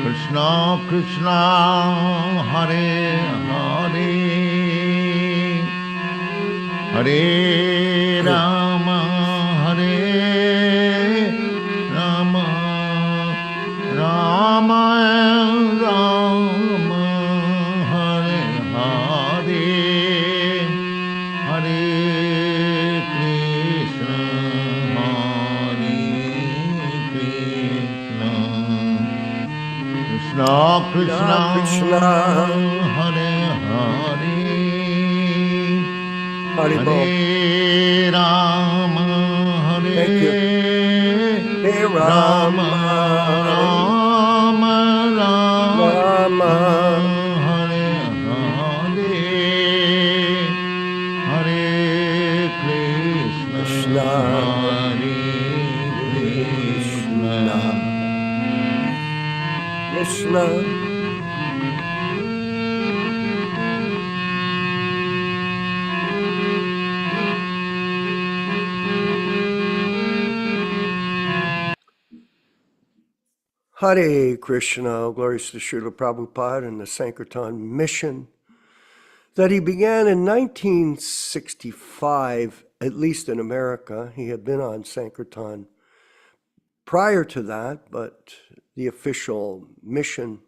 Krishna Krishna Hare Hare Hare Rama Hare Rama Rama Rama Hare Hare Hare Krishna Hare Krishna Krishna Krishna Hare Hare Hare Rama Hare Rama Rama Rama Hare Hare Hare Krishna Hare Krishna Krishna. Hare Krishna, glories to Srila Prabhupada and the Sankirtan mission that he began in 1965, at least in America. He had been on Sankirtan prior to that, but the official mission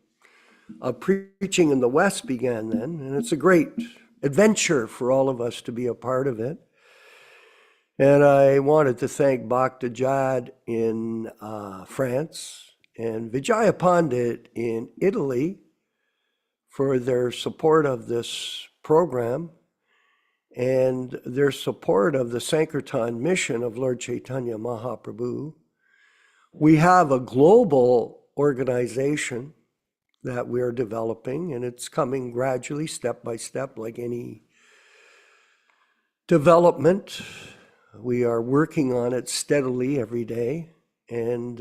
of preaching in the West began then, and it's a great adventure for all of us to be a part of it. And I wanted to thank Bhakta Jad in France and Vijaya Pandit in Italy for their support of this program and their support of the Sankirtan mission of Lord Chaitanya Mahaprabhu. We have a global organization that we're developing, and it's coming gradually, step by step, like any development. We are working on it steadily every day, and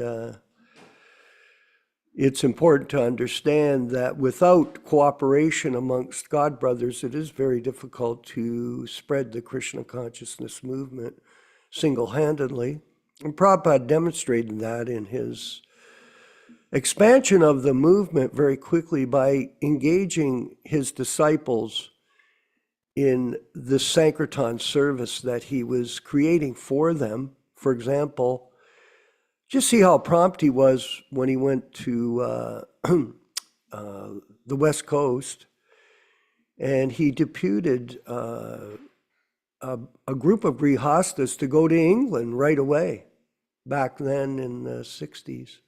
it's important to understand that without cooperation amongst God brothers, it is very difficult to spread the Krishna consciousness movement single-handedly. And Prabhupada demonstrated that in his expansion of the movement very quickly by engaging his disciples in the Sankirtan service that he was creating for them. For example, just see how prompt he was when he went to the West Coast, and he deputed a group of grihastas to go to England right away, back then in the 60s.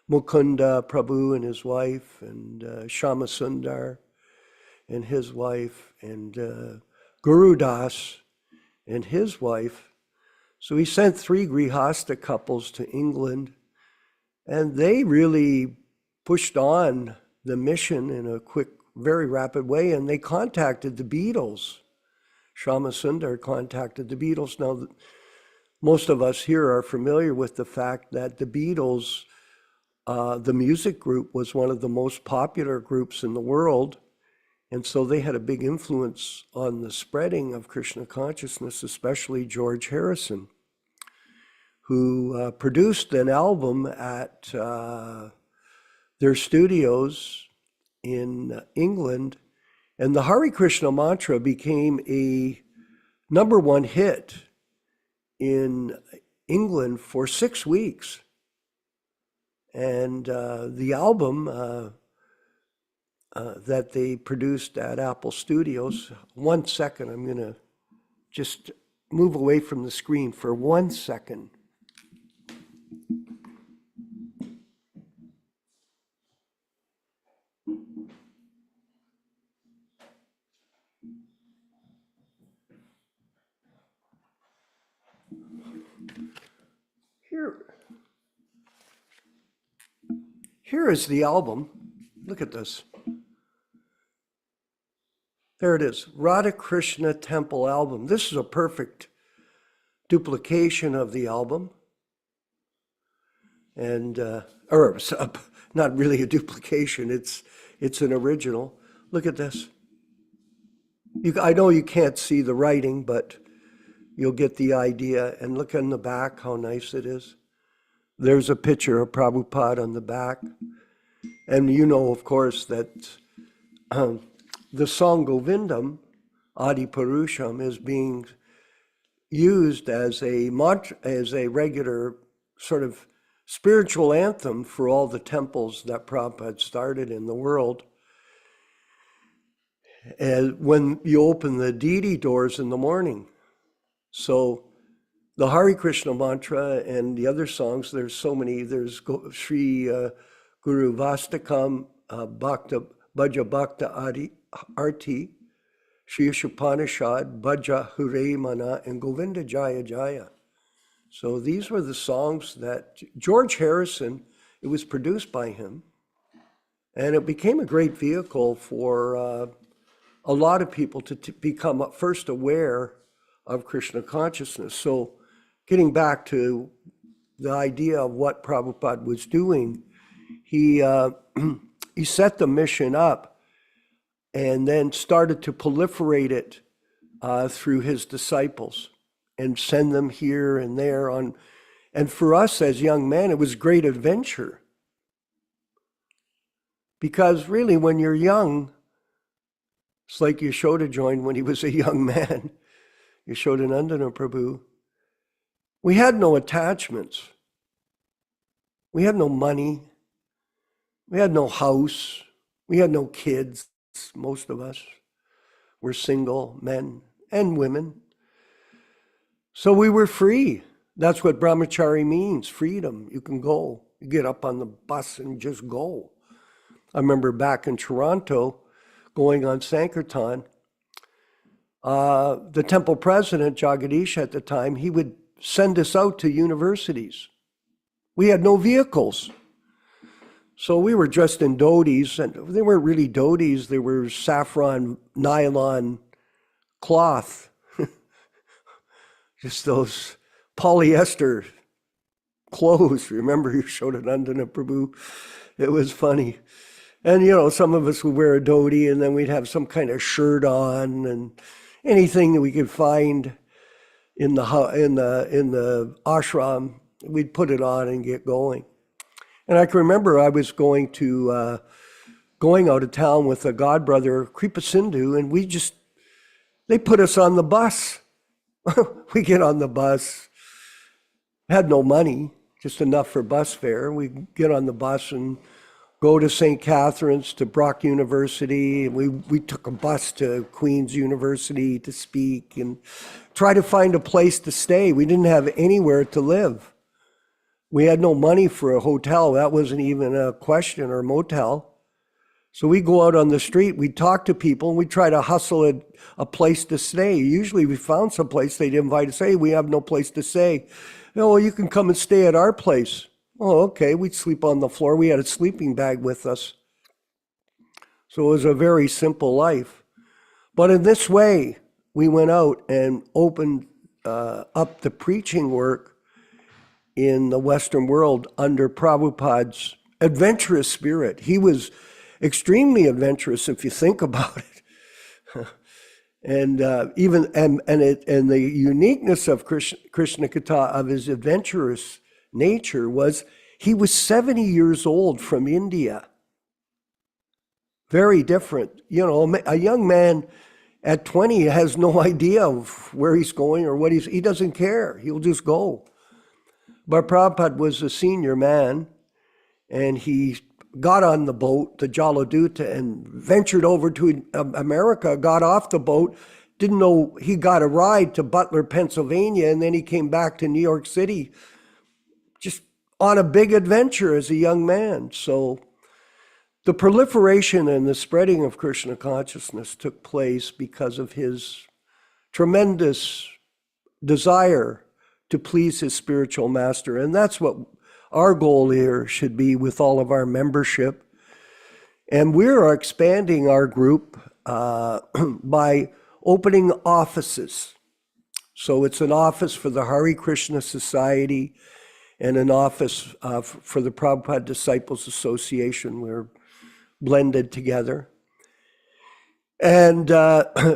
Mukunda Prabhu and his wife, and Shama Sundar and his wife, and Guru Das and his wife. So he sent 3 grihasta couples to England, and they really pushed on the mission in a quick, very rapid way, and they contacted the Beatles. Shama Sundar contacted the Beatles. Now, most of us here are familiar with the fact that the Beatles, the music group, was one of the most popular groups in the world, and so they had a big influence on the spreading of Krishna consciousness, especially George Harrison, who produced an album at their studios in England. And the Hare Krishna mantra became a #1 hit in England for 6 weeks. And the album that they produced at Apple Studios, 1 second, I'm gonna just move away from the screen for 1 second. Here is the album. Look at this. There it is, Radha Krishna Temple album. This is a perfect duplication of the album. And, or not really a duplication, it's an original. Look at this. I know you can't see the writing, but you'll get the idea. And look on the back, how nice it is. There's a picture of Prabhupada on the back. And you know, of course, that the song Govindam, Adi Purusham, is being used as a regular sort of spiritual anthem for all the temples that Prabhupada started in the world. And when you open the deity doors in the morning. So the Hare Krishna mantra and the other songs, there's so many. There's Sri Guru Vastakam Bhakta Bhaja Bhakta Arti, Sri Upanishad, Bhaja Hure Mana, and Govinda Jaya Jaya. So these were the songs that George Harrison, it was produced by him. And it became a great vehicle for a lot of people to become first aware of Krishna consciousness. So getting back to the idea of what Prabhupada was doing, he set the mission up and then started to proliferate it through his disciples and send them here and there on. And for us as young men, it was great adventure. Because really, when you're young, it's like Yashoda joined when he was a young man. Yashodanandana Prabhu. We had no attachments. We had no money. We had no house. We had no kids. Most of us were single men and women. So we were free. That's what brahmachari means, freedom. You can go. You get up on the bus and just go. I remember back in Toronto, going on Sankirtan, the temple president, Jagadish at the time, he would send us out to universities. We had no vehicles. So we were dressed in dhotis, and they weren't really dhotis, they were saffron nylon cloth. Just those polyester clothes. Remember, you showed it Nandana Prabhu? It was funny. And, you know, some of us would wear a dhoti, and then we'd have some kind of shirt on, and anything that we could find in the ashram, we'd put it on and get going. And I can remember I was going out of town with a godbrother, Kripa Sindhu, and they put us on the bus. We get on the bus, had no money, just enough for bus fare. We get on the bus and go to St. Catherine's, to Brock University. We took a bus to Queen's University to speak and try to find a place to stay. We didn't have anywhere to live. We had no money for a hotel. That wasn't even a question, or motel. So we go out on the street, we talk to people, and we try to hustle a place to stay. Usually we found some place, they'd invite us, hey, we have no place to stay. Oh, well, you can come and stay at our place. Oh, okay, we'd sleep on the floor. We had a sleeping bag with us. So it was a very simple life. But in this way, we went out and opened up the preaching work in the Western world under Prabhupada's adventurous spirit. He was extremely adventurous if you think about it. And the uniqueness of Krishna Katha, of his adventurous nature, was he was 70 years old from India. Very different. You know, a young man at 20 has no idea of where he's going or what he doesn't care. He'll just go. But Prabhupada was a senior man, and he got on the boat, the Jaladuta, and ventured over to America, got off the boat, didn't know he got a ride to Butler, Pennsylvania, and then he came back to New York City, just on a big adventure as a young man. So the proliferation and the spreading of Krishna consciousness took place because of his tremendous desire to please his spiritual master. And that's what our goal here should be with all of our membership. And we are expanding our group by opening offices. So it's an office for the Hare Krishna Society and an office for the Prabhupada Disciples Association. We're blended together. And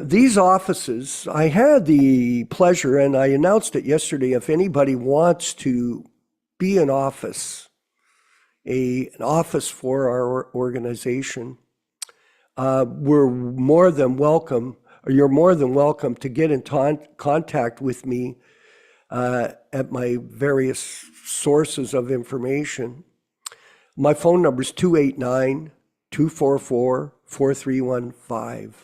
these offices, I had the pleasure, and I announced it yesterday, if anybody wants to be an office, an office for our organization, we're more than welcome, or you're more than welcome to get in contact with me at my various sources of information. My phone number is 289-244-4315.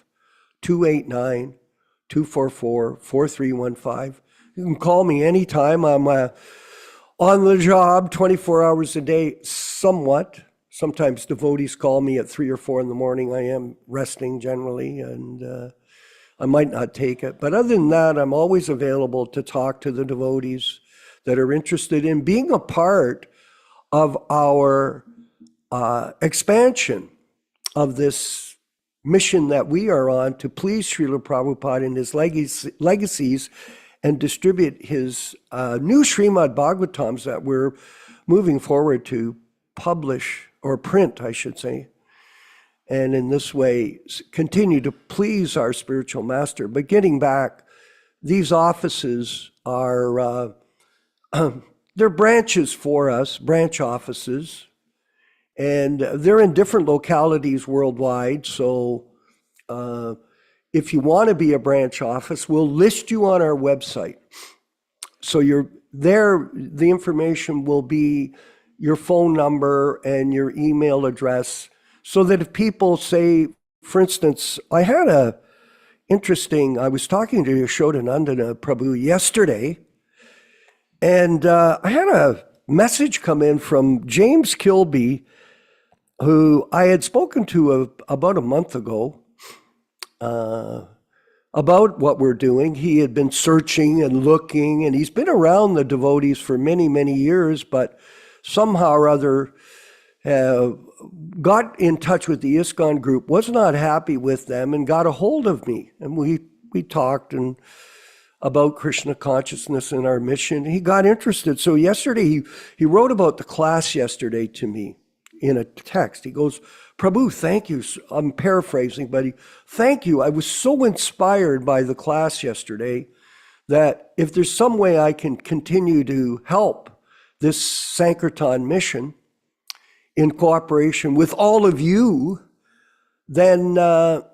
289-244-4315. You can call me anytime. I'm on the job 24 hours a day, somewhat. Sometimes devotees call me at 3 or 4 in the morning. I am resting generally, and I might not take it. But other than that, I'm always available to talk to the devotees that are interested in being a part of our expansion of this mission that we are on to please Srila Prabhupada and his legacies and distribute his new Srimad Bhagavatams that we're moving forward to publish, or print, I should say, and in this way continue to please our spiritual master. But getting back, these offices are, they're branches for us, branch offices, and they're in different localities worldwide. So if you want to be a branch office, we'll list you on our website. So you're there, the information will be your phone number and your email address, so that if people say, for instance, I was talking to Yashodanandana Prabhu yesterday, and I had a message come in from James Kilby, who I had spoken to about a month ago about what we're doing. He had been searching and looking, and he's been around the devotees for many, many years, but somehow or other got in touch with the ISKCON group, was not happy with them, and got a hold of me. And we talked about Krishna consciousness and our mission. He got interested. So yesterday, he wrote about the class yesterday to me in a text. He goes, Prabhu, thank you. I'm paraphrasing, but thank you. I was so inspired by the class yesterday that if there's some way I can continue to help this Sankirtan mission in cooperation with all of you, then I'll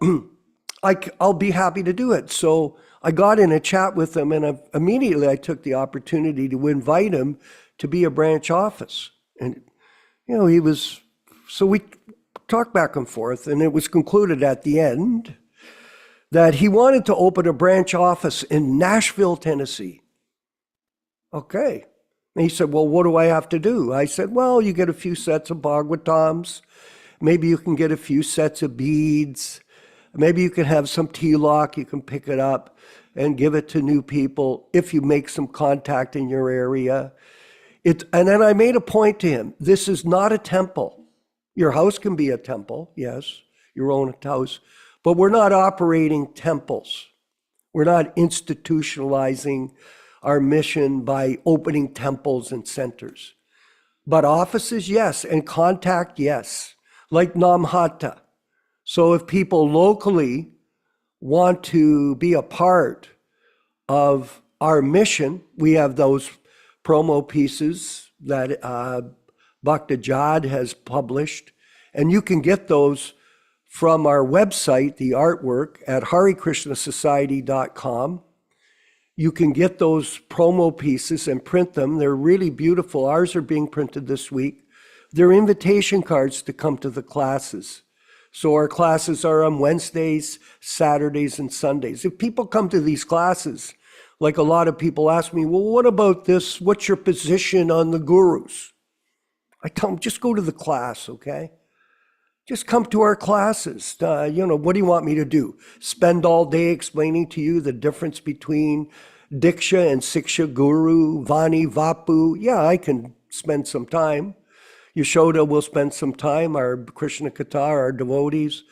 be happy to do it. So I got in a chat with him, and immediately I took the opportunity to invite him to be a branch office. And, so we talked back and forth, and it was concluded at the end that he wanted to open a branch office in Nashville, Tennessee. Okay. And he said, well, what do I have to do? I said, well, you get a few sets of Bhagavatams. Maybe you can get a few sets of beads. Maybe you can have some tilak. You can pick it up and give it to new people if you make some contact in your area. And then I made a point to him. This is not a temple. Your house can be a temple, yes, your own house. But we're not operating temples. We're not institutionalizing our mission by opening temples and centers. But offices, yes, and contact, yes, like Namhata. So if people locally want to be a part of our mission, we have those promo pieces that Bhakta Jad has published, and you can get those from our website, the artwork, at harikrishnasociety.com. You can get those promo pieces and print them. They're really beautiful. Ours are being printed this week. They're invitation cards to come to the classes. So our classes are on Wednesdays, Saturdays, and Sundays. If people come to these classes, like a lot of people ask me, well, what about this? What's your position on the gurus? I tell them, just go to the class, okay? Just come to our classes. What do you want me to do? Spend all day explaining to you the difference between Diksha and Siksha Guru, Vani, Vapu? Yeah, I can spend some time. Yashoda will spend some time, our Krishna Kata, our devotees.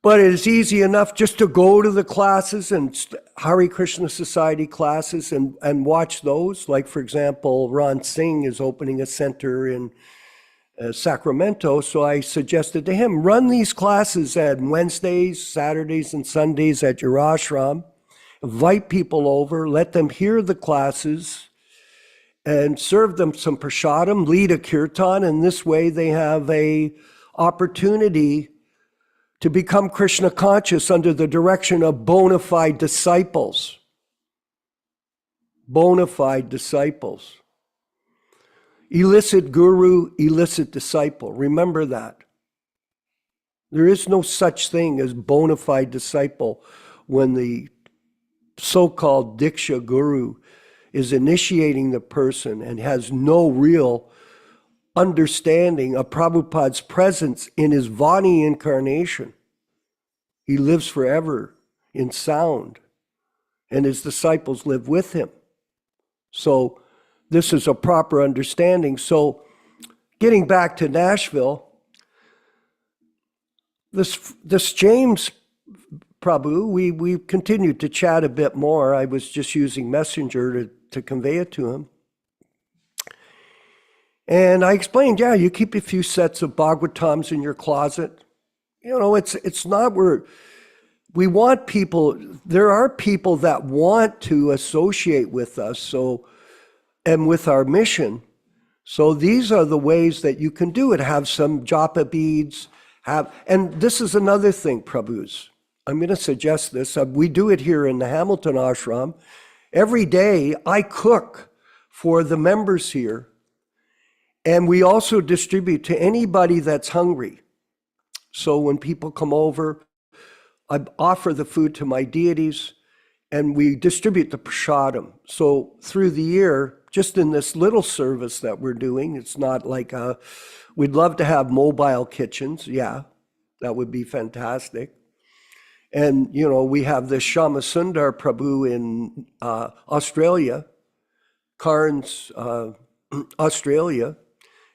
But it is easy enough just to go to the classes and Hare Krishna Society classes and watch those. Like, for example, Ron Singh is opening a center in Sacramento, so I suggested to him, run these classes at Wednesdays, Saturdays, and Sundays at your ashram. Invite people over, let them hear the classes, and serve them some prasadam, lead a kirtan, and this way they have a opportunity to become Krishna conscious under the direction of bona fide disciples. Bona fide disciples. Illicit guru, illicit disciple. Remember that. There is no such thing as bona fide disciple when the so-called Diksha guru is initiating the person and has no real understanding of Prabhupada's presence in his Vani incarnation. He lives forever in sound, and his disciples live with him. So this is a proper understanding. So getting back to Nashville, this James Prabhu, we continued to chat a bit more. I was just using Messenger to convey it to him. And I explained, yeah, you keep a few sets of Bhagavatams in your closet. You know, it's not where we want people. There are people that want to associate with us, so, and with our mission. So these are the ways that you can do it. Have some japa beads, and this is another thing, Prabhus. I'm going to suggest this. We do it here in the Hamilton Ashram. Every day I cook for the members here, and we also distribute to anybody that's hungry. So when people come over, I offer the food to my deities, and we distribute the prasadam. So through the year, just in this little service that we're doing, it's not like we'd love to have mobile kitchens. Yeah, that would be fantastic. And, you know, we have the Shama Sundar Prabhu in Australia, Cairns, Australia,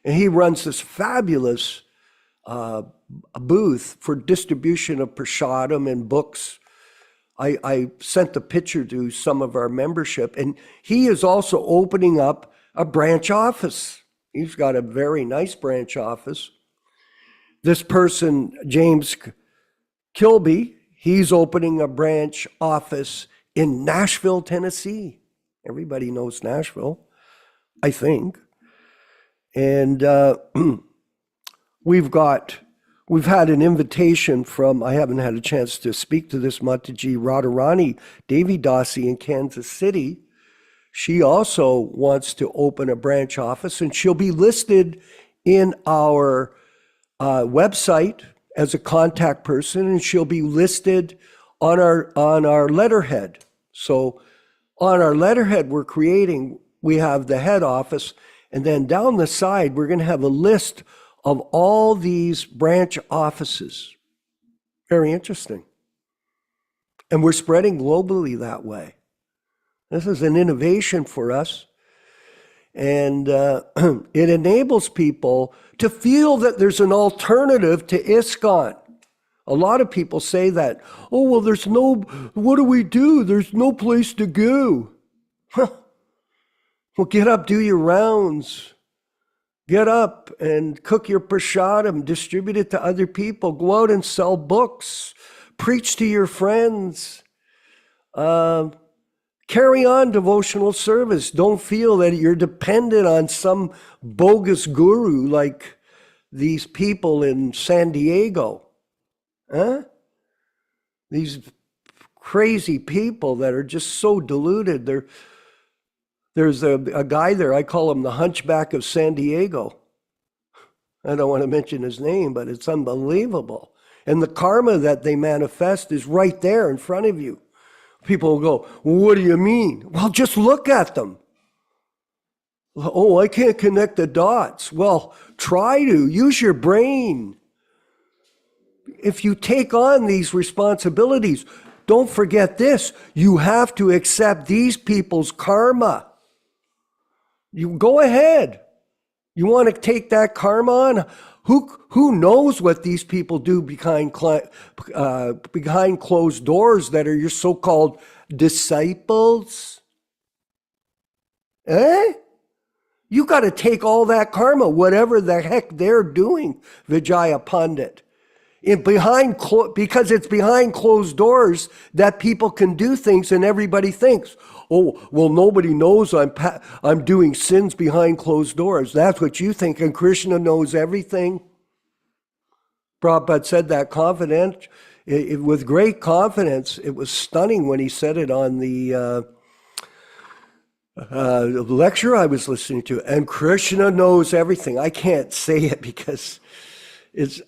and he runs this fabulous booth for distribution of prasadam and books. I sent the picture to some of our membership, and he is also opening up a branch office. He's got a very nice branch office. This person, James Kilby, he's opening a branch office in Nashville, Tennessee. Everybody knows Nashville, I think. And we've had an invitation from, I haven't had a chance to speak to this Mataji Radharani Devi Dasi in Kansas City. She also wants to open a branch office, and she'll be listed in our website as a contact person, and she'll be listed on our letterhead. So on our letterhead we're creating, we have the head office, and then down the side we're going to have a list of all these branch offices. Very interesting. And we're spreading globally that way. This is an innovation for us. And it enables people to feel that there's an alternative to ISKCON. A lot of people say that, oh, well, what do we do? There's no place to go. Well, get up, do your rounds. Get up and cook your prasadam, distribute it to other people, go out and sell books, preach to your friends, carry on devotional service. Don't feel that you're dependent on some bogus guru like these people in San Diego. These crazy people that are just so deluded. There's a guy there, I call him the Hunchback of San Diego. I don't want to mention his name, but it's unbelievable. And the karma that they manifest is right there in front of you. People will go, well, what do you mean? Well, just look at them. Oh, I can't connect the dots. Well, try to. Use your brain. If you take on these responsibilities, don't forget this. You have to accept these people's karma. You go ahead. You want to take that karma on? Who knows what these people do behind closed doors that are your so-called disciples? You got to take all that karma, whatever the heck they're doing, Vijaya Pandit. Because it's behind closed doors that people can do things, and everybody thinks, oh, well, nobody knows I'm doing sins behind closed doors. That's what you think, and Krishna knows everything. Prabhupada said that with great confidence. It was stunning when he said it on the lecture I was listening to. And Krishna knows everything. I can't say it because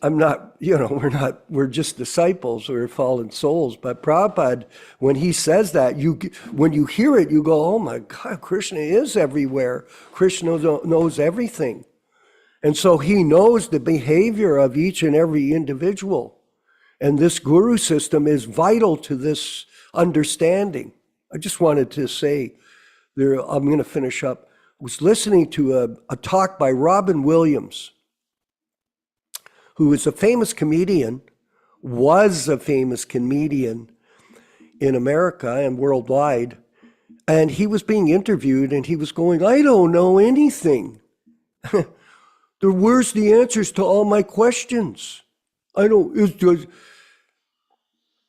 I'm not, we're just disciples, we're fallen souls. But Prabhupada, when he says that, when you hear it, you go, oh my God, Krishna is everywhere. Krishna knows everything. And so he knows the behavior of each and every individual. And this guru system is vital to this understanding. I just wanted to say, I'm going to finish up. I was listening to a talk by Robin Williams, who is a famous comedian, was a famous comedian in America and worldwide. And he was being interviewed and he was going, I don't know anything. Where's the answers to all my questions? And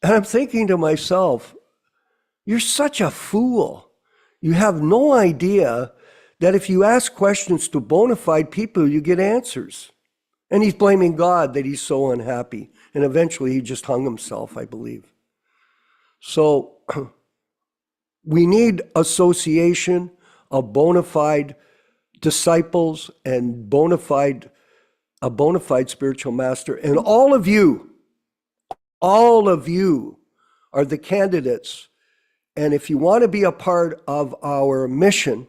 I'm thinking to myself, you're such a fool. You have no idea that if you ask questions to bona fide people, you get answers. And he's blaming God that he's so unhappy. And eventually he just hung himself, I believe. So we need association of bona fide disciples and a bona fide spiritual master. And all of you are the candidates. And if you want to be a part of our mission,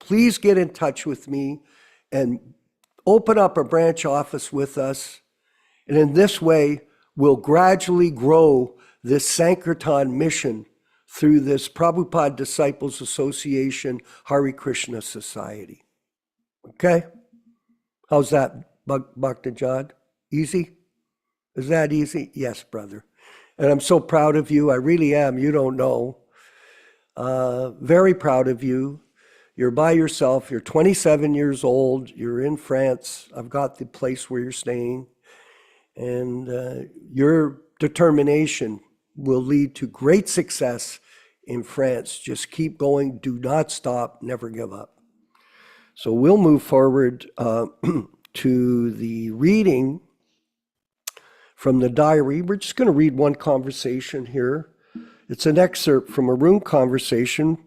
please get in touch with me and open up a branch office with us. And in this way, we'll gradually grow this Sankirtan mission through this Prabhupada Disciples Association Hare Krishna Society. Okay? How's that, Bhakta Jad? Easy? Is that easy? Yes, brother. And I'm so proud of you. I really am. You don't know. Very proud of you. You're by yourself. You're 27 years old. You're in France. I've got the place where you're staying. And your determination will lead to great success in France. Just keep going. Do not stop. Never give up. So we'll move forward to the reading from the diary. We're just going to read one conversation here. It's an excerpt from a room conversation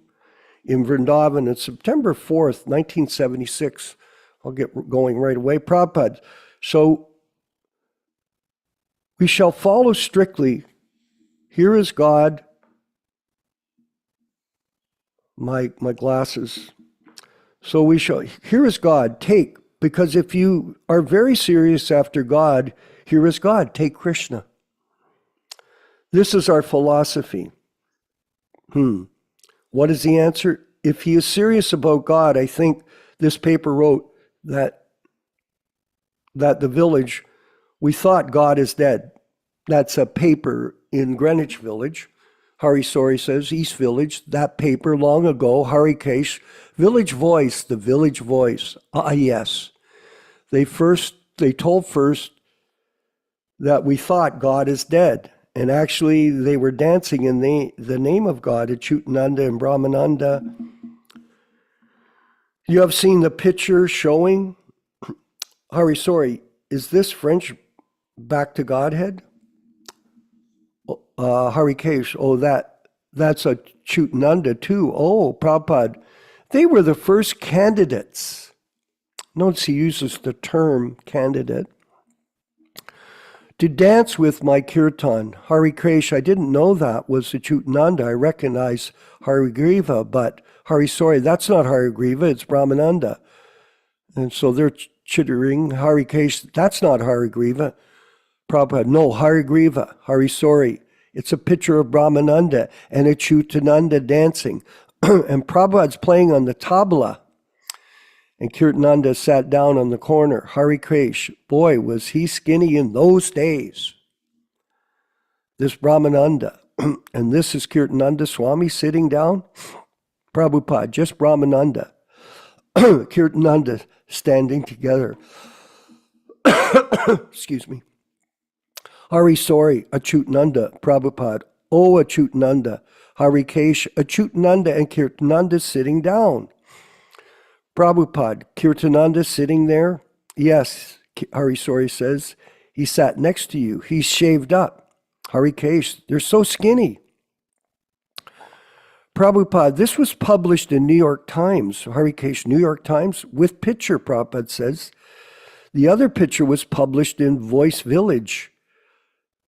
in Vrindavan on September 4th, 1976. I'll get going right away. Prabhupada. So we shall follow strictly. Here is God. My glasses. So we shall, here is God, take, because if you are very serious after God, here is God, take Krishna. This is our philosophy. What is the answer? If he is serious about God, I think this paper wrote that the village, we thought God is dead. That's a paper in Greenwich Village. Hari Sori says, East Village, that paper long ago, Harikesh, Village Voice, the Village Voice. Yes. They told first that we thought God is dead. And actually, they were dancing in the name of God, Achyutananda and Brahmananda. You have seen the picture showing, Hari Sori, is this French back to Godhead? Harikesh, that's a Achyutananda too. Oh, Prabhupada, they were the first candidates. Notice he uses the term candidate. To dance with my kirtan. Harikesh, I didn't know that was Achyutananda. I recognize Harigriva, but Hari Sori, that's not Harigriva, it's Brahmananda. And so they're chittering, Harikesh, that's not Harigriva. Prabhupada, no, Harigriva, Hari Sori. It's a picture of Brahmananda and Achyutananda dancing. And Prabhupada's playing on the tabla. And Kirtananda sat down on the corner. Harikesh, boy, was he skinny in those days. This Brahmananda. And this is Kirtananda Swami sitting down. Prabhupada, just Brahmananda. Kirtananda standing together. Excuse me. Hari Sori, Achyutananda, Prabhupada, O Achutananda, Harikesh, Achutananda and Kirtananda sitting down. Prabhupada, Kirtananda sitting there? Yes, Harisori says. He sat next to you. He's shaved up. Harikesh, they're so skinny. Prabhupada, this was published in New York Times. Harikesh, New York Times, with picture, Prabhupada says. The other picture was published in Voice Village.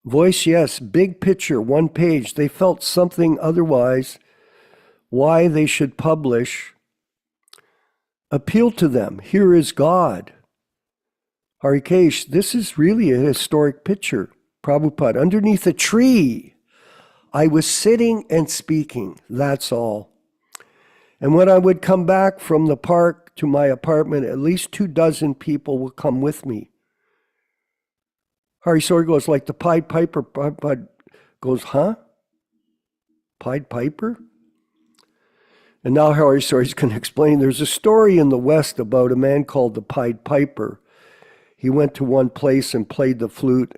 Voice, yes, big picture, one page. They felt something otherwise. Why they should publish. Appeal to them. Here is God. Harikesh, this is really a historic picture. Prabhupada, underneath a tree. I was sitting and speaking. That's all. And when I would come back from the park to my apartment, at least 24 people would come with me. Harisori goes, like the Pied Piper. Prabhupada goes, huh? Pied Piper? And now Harisori's going to explain. There's a story in the West about a man called the Pied Piper. He went to one place and played the flute,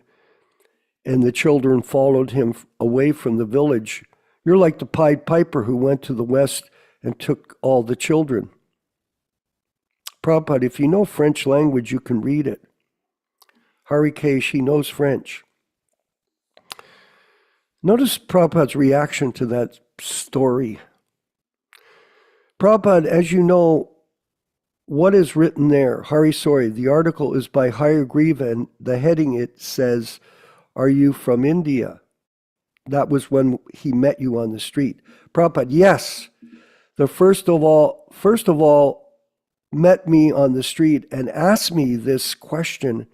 and the children followed him away from the village. You're like the Pied Piper who went to the West and took all the children. Prabhupada, if you know French language, you can read it. Harikesh, he knows French. Notice Prabhupada's reaction to that story. Prabhupada, as you know, what is written there? Harisori, the article is by Hayagriva, and the heading it says, are you from India? That was when he met you on the street. Prabhupada, yes. The first of all, met me on the street and asked me this question.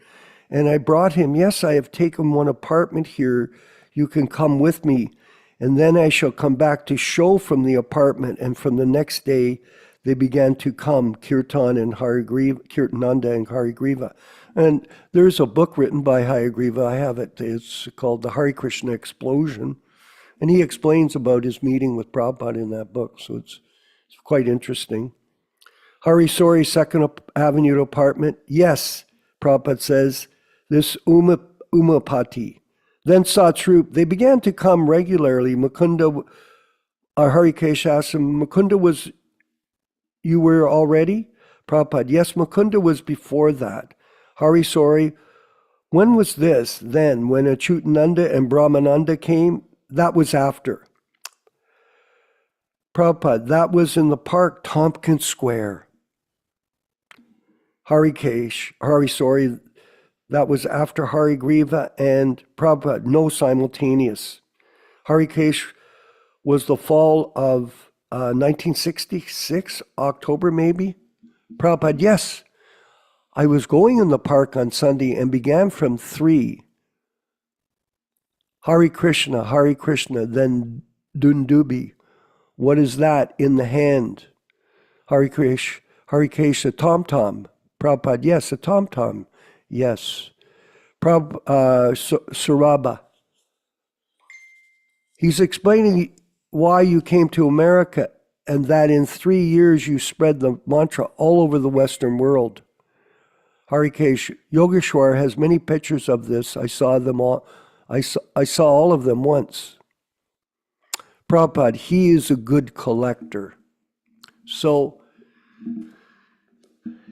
And I brought him, yes, I have taken one apartment here. You can come with me. And then I shall come back to show from the apartment. And from the next day, they began to come, Kirtananda and Harigriva. And there's a book written by Hayagriva. I have it. It's called The Hare Krishna Explosion. And he explains about his meeting with Prabhupada in that book. So it's quite interesting. Harisori, Second Avenue apartment. Yes, Prabhupada says, this Umapati. Then Satsrup. They began to come regularly. Mukunda, Harikesh asked him, Mukunda you were already? Prabhupada, yes, Mukunda was before that. Harisori, when was this? Then, when Achutananda and Brahmananda came? That was after. Prabhupada, that was in the park, Tompkins Square. Harisori, that was after Harigriva and Prabhupada, no simultaneous. Harikesh was the fall of 1966, October maybe? Prabhupada, yes. I was going in the park on Sunday and began from 3. Hare Krishna, then Dundubi. What is that in the hand? Harikesh, a tom-tom. Prabhupada, yes, a tom-tom. Yes. Surabha. He's explaining why you came to America and that in 3 years you spread the mantra all over the Western world. Harikesh, Yogeshwar has many pictures of this. I saw them all. I saw all of them once. Prabhupada, he is a good collector. So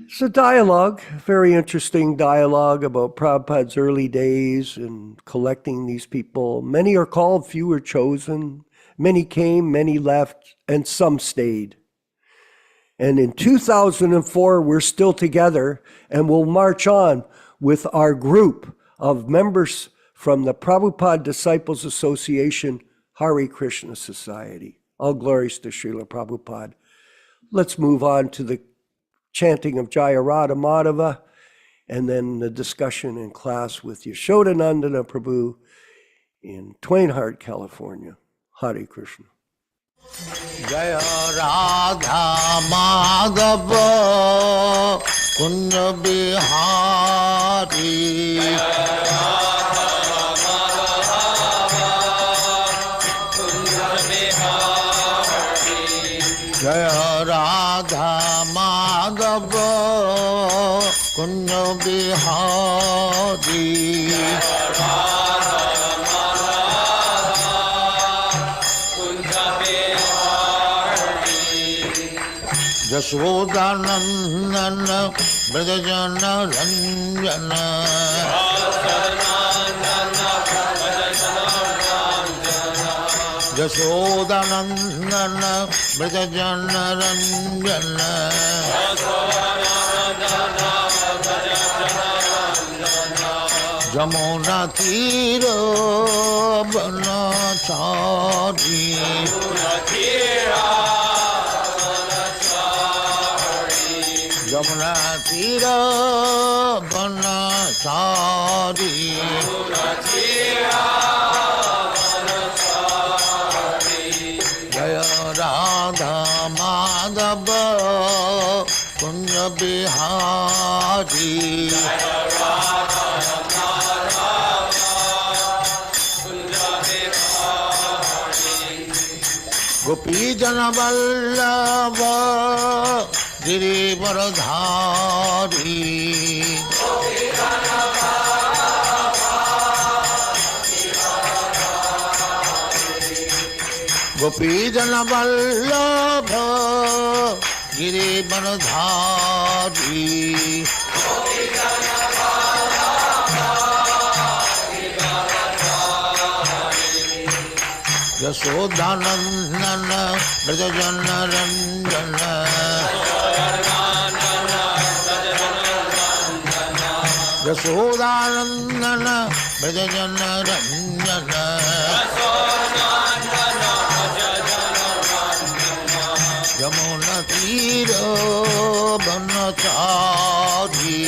it's a dialogue, very interesting dialogue about Prabhupada's early days and collecting these people. Many are called, few are chosen. Many came, many left, and some stayed. And in 2004, we're still together, and we'll march on with our group of members from the Prabhupada Disciples Association, Hare Krishna Society. All glories to Srila Prabhupada. Let's move on to the chanting of Jaya Radha Madhava, and then the discussion in class with Yashodanandana Prabhu in Twainhart, California. Hare Krishna. Jaya Radha Madhava Kunja Bihari Jaya Radha Madhava Kunja Bihari Yashodanandana Brajajana Ranjana Yashodanandana Brajajana Ranjana Jamuna Tira Banachari Jamuna Tira Banachari Jaya Radha Madhava Kunja Bihari Gopi Jana Vallabha Girivaradhari Gopi Jana Vallabha Girivaradhari Yashodanandana Brajajana Ranjana Yashodanandana Brajajana Ranjana Yamuna Tira Banachari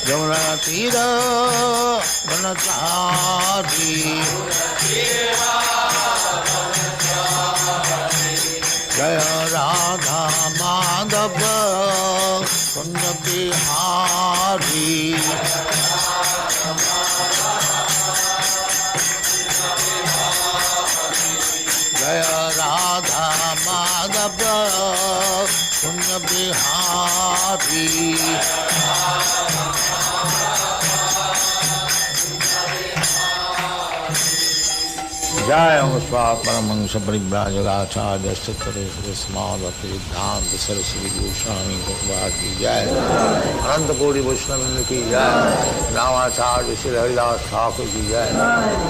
Yamuna Tira Banachari Jaya Radha Madhava Kunja Bihari Jaya Radha Madhava Kunja Bihari Jaya Musva Paramahansa Parivrajagacharya Sattvaresvara Samadhati Siddhanta Saraswati Goswami Gopal ki Jai Ananta Koti Vaishnava ki Jai Ramacharya Shri Haridas Thakur ki Jai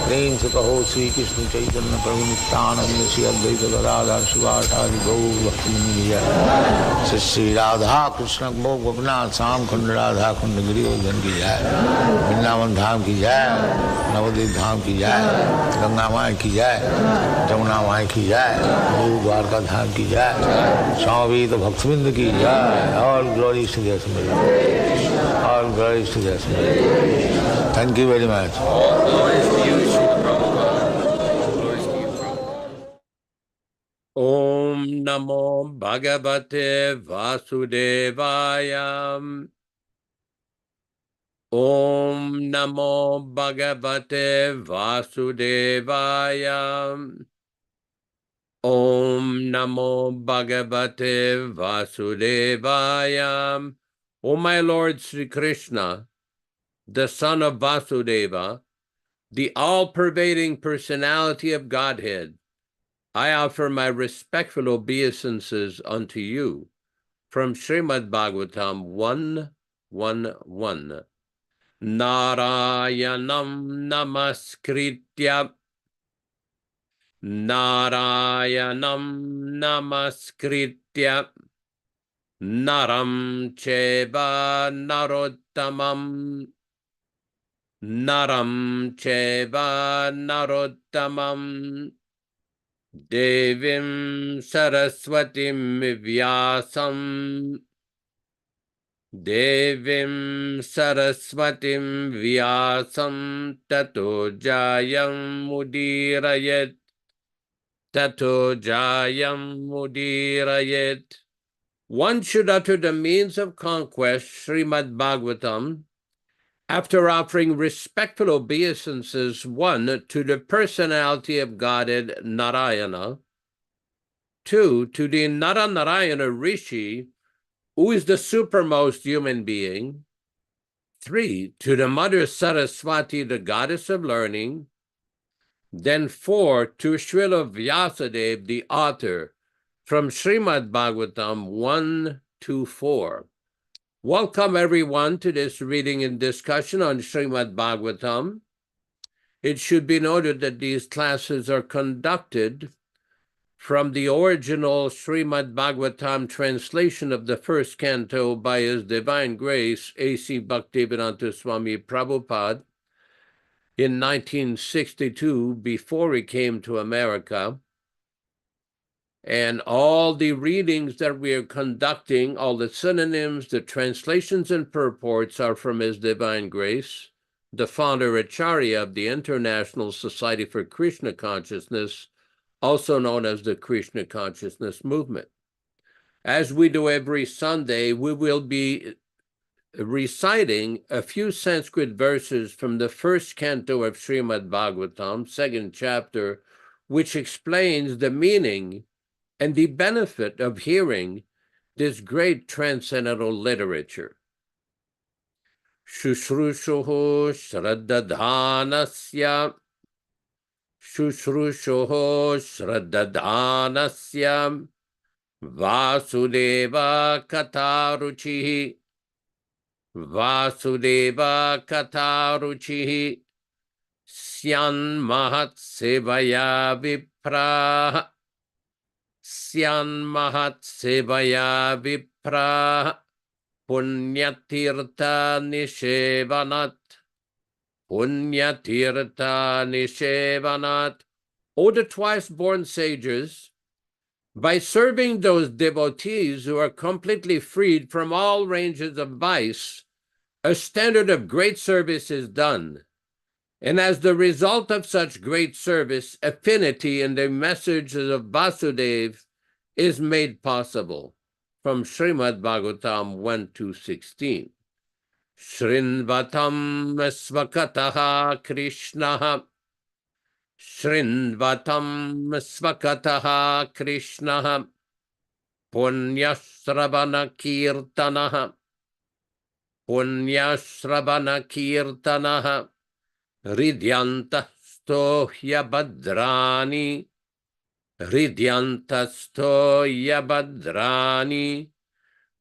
Prem se kaho Sri Krishna Chaitanya Prabhu Nityananda Shri Advaita Gadadhar Shivasari Gaur Bhaktivinoda ki Jai Shri Shri Radha Krishna Gopinath Sam Khanda Radha Khanda Giridharan ki Jai Vrindavan Dham ki Jai Navadvip Dham ki Jai Ganga Mai ki Jai Jamuna Mai ki Jai Guru Dwarka Dham ki Jai Swami Bhaktivinoda ki Jai All glories to the Assembly. All glories to the Assembly. Thank you very much. All glories to you, Srila Prabhupada. Glories to you, Prabhupada. Om Namo Bhagavate Vasudevaya. Om Namo Bhagavate Vasudevaya. Om Namo Bhagavate Vasudevaya. O my Lord Sri Krishna, the son of Vasudeva, the all-pervading personality of Godhead, I offer my respectful obeisances unto you from Srimad Bhagavatam 1:1:1. Narayanam namaskritya naram cheva narottamam devim saraswatim vyasam tato jayam mudirayet. One should utter the means of conquest, Srimad Bhagavatam, after offering respectful obeisances, 1, to the personality of Godhead Narayana, 2, to the Narayana Rishi, who is the supermost human being, 3, to the Mother Saraswati, the goddess of learning, Then 4, to Srila Vyāsadeva, the author, from Srimad Bhagavatam 1 to 4. Welcome everyone to this reading and discussion on Srimad Bhagavatam. It should be noted that these classes are conducted from the original Srimad Bhagavatam translation of the first canto by His Divine Grace, A.C. Bhaktivedanta Swami Prabhupada, in 1962, before he came to America. And all the readings that we are conducting, all the synonyms, the translations and purports are from His Divine Grace, the founder Acharya of the International Society for Krishna Consciousness, also known as the Krishna Consciousness Movement. As we do every Sunday, we will be reciting a few Sanskrit verses from the first canto of Srimad Bhagavatam, second chapter, which explains the meaning and the benefit of hearing this great transcendental literature. Shushrushoho shraddadhanasya Shushrushoho shraddadhanasya Vasudeva kataruchihi Vasudeva kataruchihi Syan mahat sevaya vipraha Syan mahat sevaya vipraha Punyatirtha nishevanat Punyatirtha nishevanat. O the twice-born sages, by serving those devotees who are completely freed from all ranges of vice, a standard of great service is done. And as the result of such great service, affinity in the messages of Vasudeva is made possible. From Srimad Bhagavatam 1 to 16. Shrinvatam svakataha Krishnaha Shrinvatam svakataha Krishnaha Punyasravana kirtanaha Punyasravana kirtanaha Ridyanta stohya badrani Ridyanta stohya badrani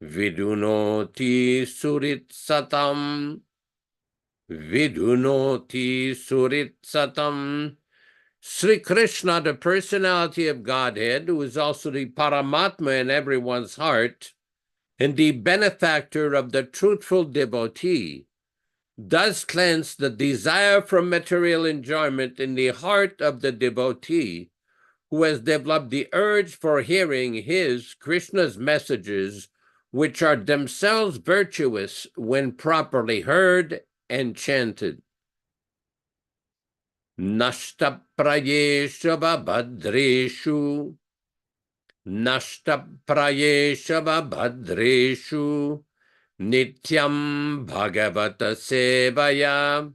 Vidunoti suritsatam Vidunoti suritsatam. Sri Krishna, the personality of Godhead, who is also the Paramatma in everyone's heart, and the benefactor of the truthful devotee, does cleanse the desire for material enjoyment in the heart of the devotee, who has developed the urge for hearing his, Krishna's messages, which are themselves virtuous when properly heard and chanted. Nashtaprayesha bhadreshu Nashtaprayesha bhadreshu Nityam bhagavata sevaya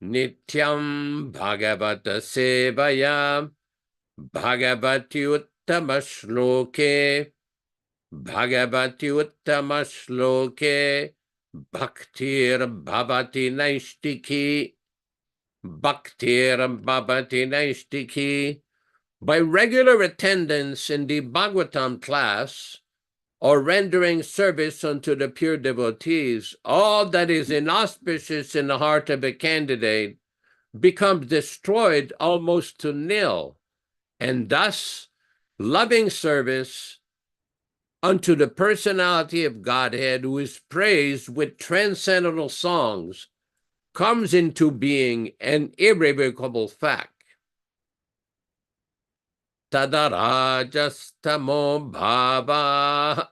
Nityam bhagavata sevaya Bhagavati uttama shloke Bhagavati uttama shloke Bhaktir bhavati naishtiki Bhaktir bhavati naishtiki. By regular attendance in the Bhagavatam class or rendering service unto the pure devotees, all that is inauspicious in the heart of a candidate becomes destroyed almost to nil, and thus loving service unto the personality of Godhead, who is praised with transcendental songs, comes into being an irrevocable fact. Tadarajastamo bhava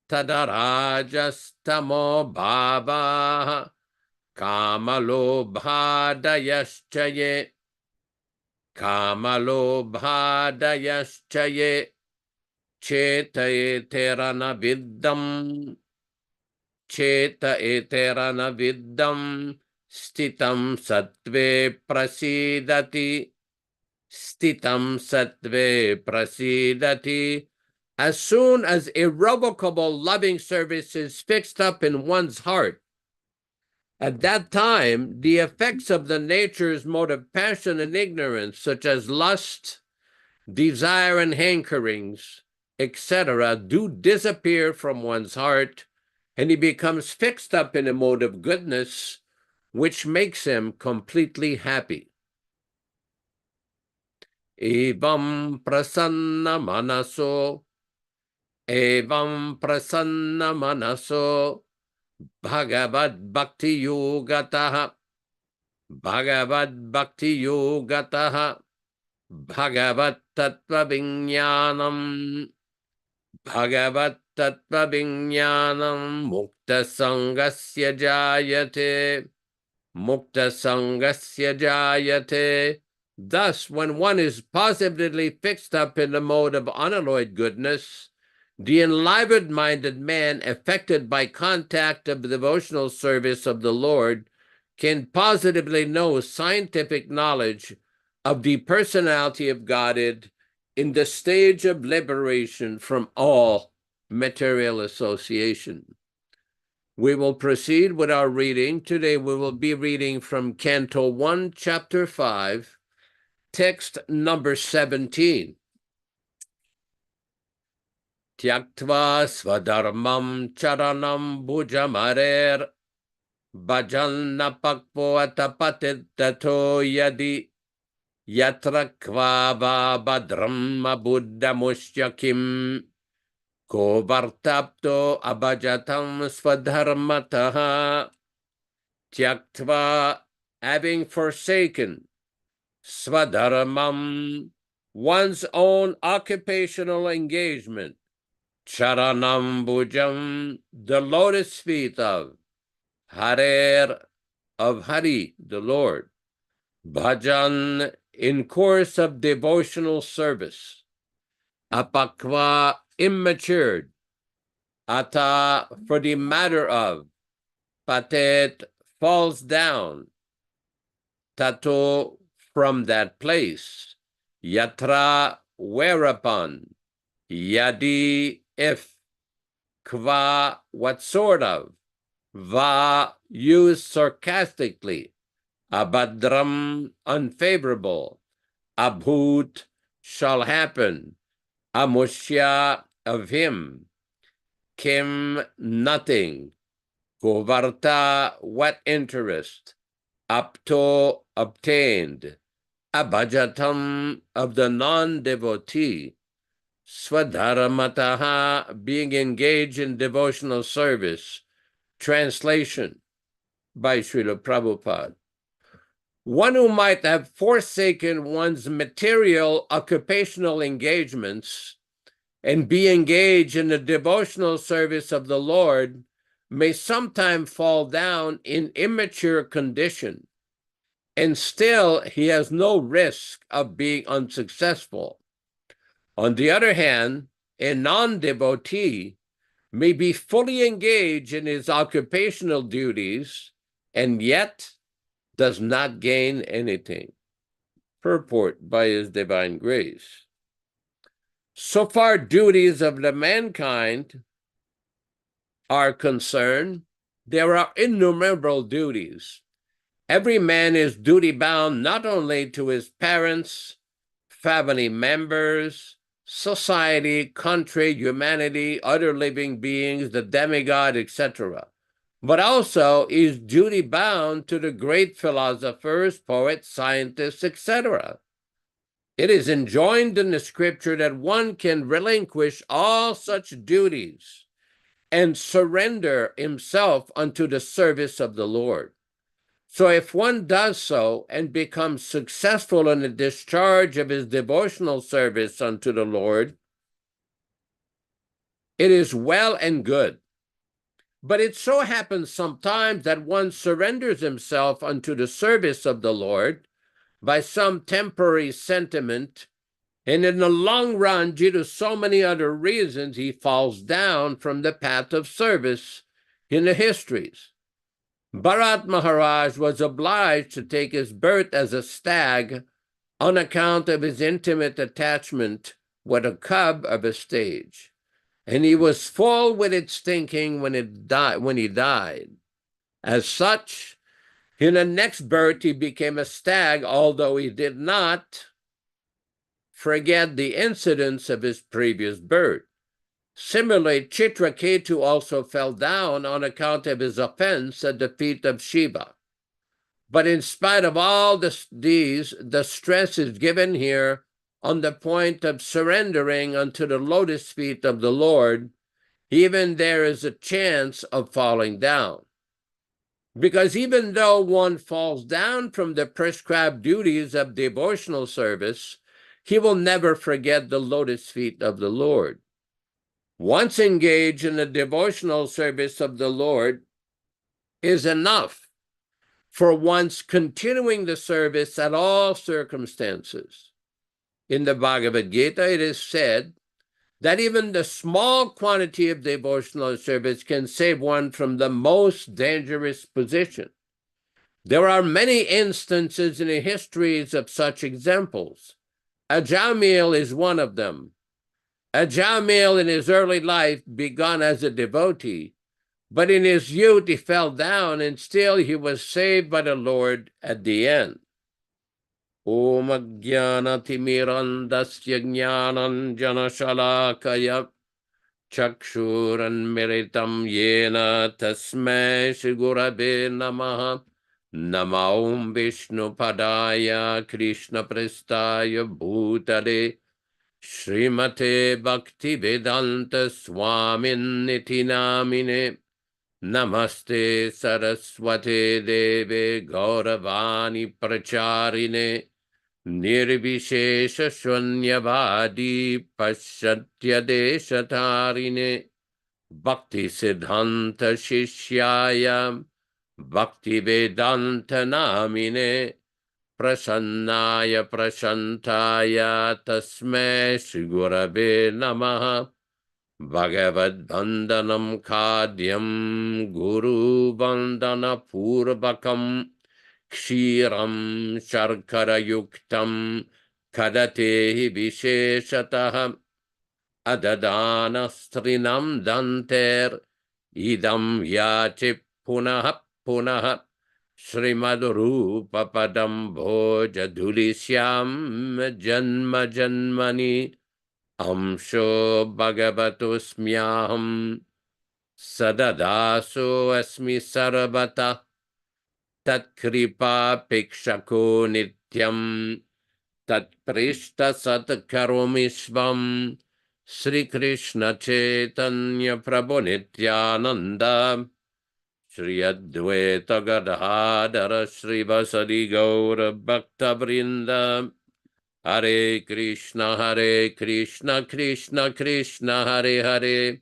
Tadarajastamo bhava Kamalobhadayaschaye Kamalobhadayaschaye Cheta eterana viddam Cheta eterana viddam Stitam sattve prasidati Stitam sattve prasidati. As soon as irrevocable loving service is fixed up in one's heart, At that time, the effects of the nature's mode of passion and ignorance, such as lust, desire, and hankerings, etc., do disappear from one's heart, and he becomes fixed up in a mode of goodness, which makes him completely happy. Evam prasanna manaso Bhagavad Bhakti Yogataha Bhagavad Bhakti Yogataha Bhagavad Tattva Vijnanam Bhagavad Tattva Vijnanam Mukta Sangasya Jayate Mukta Sangasya Jayate. Thus, when one is positively fixed up in the mode of unalloyed goodness, the enlivened-minded man affected by contact of the devotional service of the Lord can positively know scientific knowledge of the personality of Godhead in the stage of liberation from all material association. We will proceed with our reading. Today we will be reading from Canto 1, Chapter 5, text number 17. Tyaktva swadharmam charanam bhujamarer bhajanna pakpo atapatit tato yadi yatra kvava badramma buddhamushyakim ko vartapto abhajatam swadharmataha. Tyaktva, having forsaken, swadharmam, one's own occupational engagement, charanam bhujam, the lotus feet of Harer, of Hari, the Lord, bhajan, in course of devotional service, apakva, immatured, ata, for the matter of, patet, falls down, tato, from that place, yatra, whereupon, yadi, if, kva, what sort of, va, used sarcastically, abhadram, unfavorable, abhut, shall happen, amushya, of him, kim, nothing, govarta, what interest, apto, obtained, abhajatam, of the non-devotee, swadharamataha, being engaged in devotional service. Translation by Srila Prabhupada. One who might have forsaken one's material occupational engagements and be engaged in the devotional service of the Lord may sometime fall down in immature condition, and still he has no risk of being unsuccessful. On the other hand, a non-devotee may be fully engaged in his occupational duties and yet does not gain anything. Purport by His Divine Grace. So far duties of the mankind are concerned, there are innumerable duties. Every man is duty-bound not only to his parents, family members, society, country, humanity, other living beings, the demigod, etc., but also is duty-bound to the great philosophers, poets, scientists, etc. It is enjoined in the scripture that one can relinquish all such duties and surrender himself unto the service of the Lord. So if one does so and becomes successful in the discharge of his devotional service unto the Lord, it is well and good. But it so happens sometimes that one surrenders himself unto the service of the Lord by some temporary sentiment, and in the long run, due to so many other reasons, he falls down from the path of service in the histories. Bharat Maharaj was obliged to take his birth as a stag on account of his intimate attachment with a cub of a stage, and he was full with its thinking when he died. As such, in the next birth, he became a stag, although he did not forget the incidents of his previous birth. Similarly, Chitraketu also fell down on account of his offense at the feet of Shiva. But in spite of all these, the stress is given here on the point of surrendering unto the lotus feet of the Lord. Even there is a chance of falling down. Because even though one falls down from the prescribed duties of devotional service, he will never forget the lotus feet of the Lord. Once engaged in the devotional service of the Lord is enough for one's continuing the service at all circumstances. In the Bhagavad Gita, it is said that even the small quantity of devotional service can save one from the most dangerous position. There are many instances in the histories of such examples. Ajamil is one of them. Ajamil in his early life began as a devotee, but in his youth he fell down, and still he was saved by the Lord at the end. Om Ajnanatirmirandasya Jnananjana Shalakaya Chakshuranmiritam Yena Tasmai Shri Gurave Namaha. Namo Vishnu Padaya Krishna Prestaya Bhutale Srimate Bhaktivedanta Swamin Niti Namine. Namaste Saraswate Deve Gauravani Pracharine Nirvishesha Shwanyavadi Pasyatya Deshatarine Bhakti Siddhanta Shishyaya Bhakti Vedanta Namine Prasannaya Prashantaya Tasmai Shri Gurave Namaha. Bhagavad Bandhanam Khadyam Guru Bandhana Purvakam Kshiram Sharkara Yuktam Kadate Visheshataha Adadana Strinam Danter Idam Yachi Punaha Punaha Srimad Rupa Padam Bhoja Dhulisyam Janma Janmani Amsho Bhagavatosmyaham Sadadaso Asmi Sarvata Tatkripa Pikshako Nityam Tatprishta Satkaromishvam Sri Krishna Chaitanya Prabhu Nityananda Sri Advaita Gadadhara Sri Vasadi Gaura Bhakta Vrinda. Hare Krishna, Krishna Krishna, Hare Hare,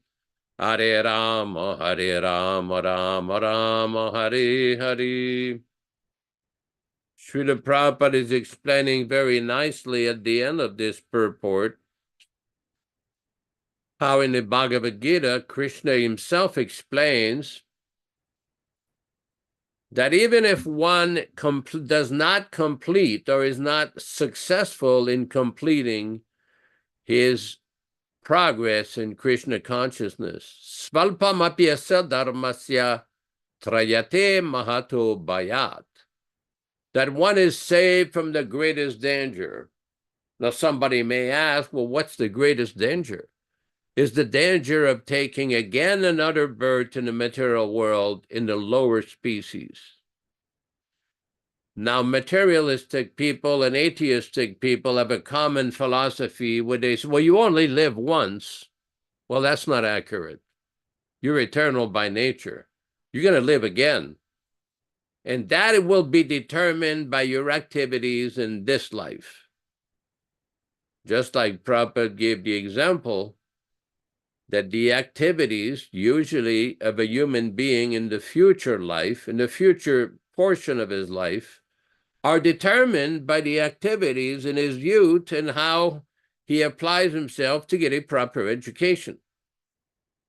Hare Rama, Rama Rama, Hare Hare. Srila Prabhupada is explaining very nicely at the end of this purport how in the Bhagavad Gita, Krishna himself explains that even if one does not complete or is not successful in completing his progress in Krishna consciousness, svalpamapyasa dharmasya trayate mahato bayat, that one is saved from the greatest danger. Now somebody may ask, well, what's the greatest danger? Is the danger of taking again another birth in the material world in the lower species. Now, materialistic people and atheistic people have a common philosophy where they say, well, you only live once. Well, that's not accurate. You're eternal by nature. You're going to live again. And that will be determined by your activities in this life. Just like Prabhupada gave the example that the activities usually of a human being in the future life, in the future portion of his life, are determined by the activities in his youth and how he applies himself to get a proper education.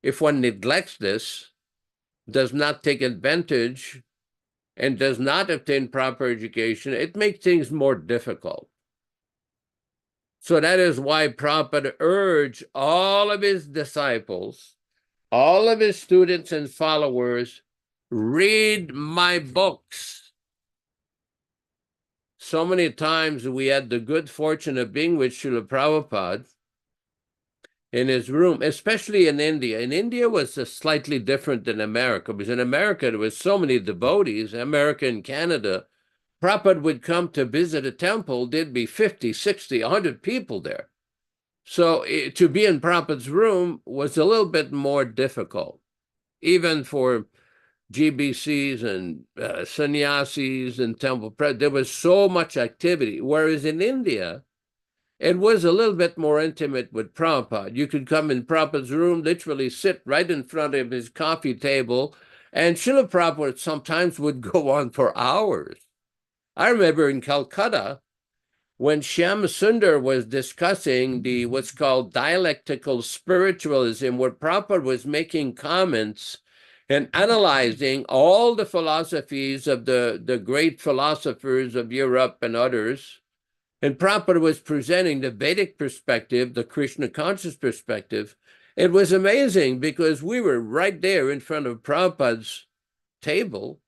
If one neglects this, does not take advantage, and does not obtain proper education, it makes things more difficult. So that is why Prabhupada urged all of his disciples, all of his students and followers, read my books. So many times we had the good fortune of being with Srila Prabhupada in his room, especially in India. In India was slightly different than America, because in America there was so many devotees, America and Canada. Prabhupada would come to visit a temple, there'd be 50, 60, 100 people there. So to be in Prabhupada's room was a little bit more difficult, even for GBCs and sannyasis and temple. There was so much activity. Whereas in India, it was a little bit more intimate with Prabhupada. You could come in Prabhupada's room, literally sit right in front of his coffee table, and Srila Prabhupada sometimes would go on for hours. I remember in Calcutta, when Shyama Sundar was discussing the what's called dialectical spiritualism, where Prabhupada was making comments and analyzing all the philosophies of the great philosophers of Europe and others, and Prabhupada was presenting the Vedic perspective, the Krishna conscious perspective, it was amazing because we were right there in front of Prabhupada's table.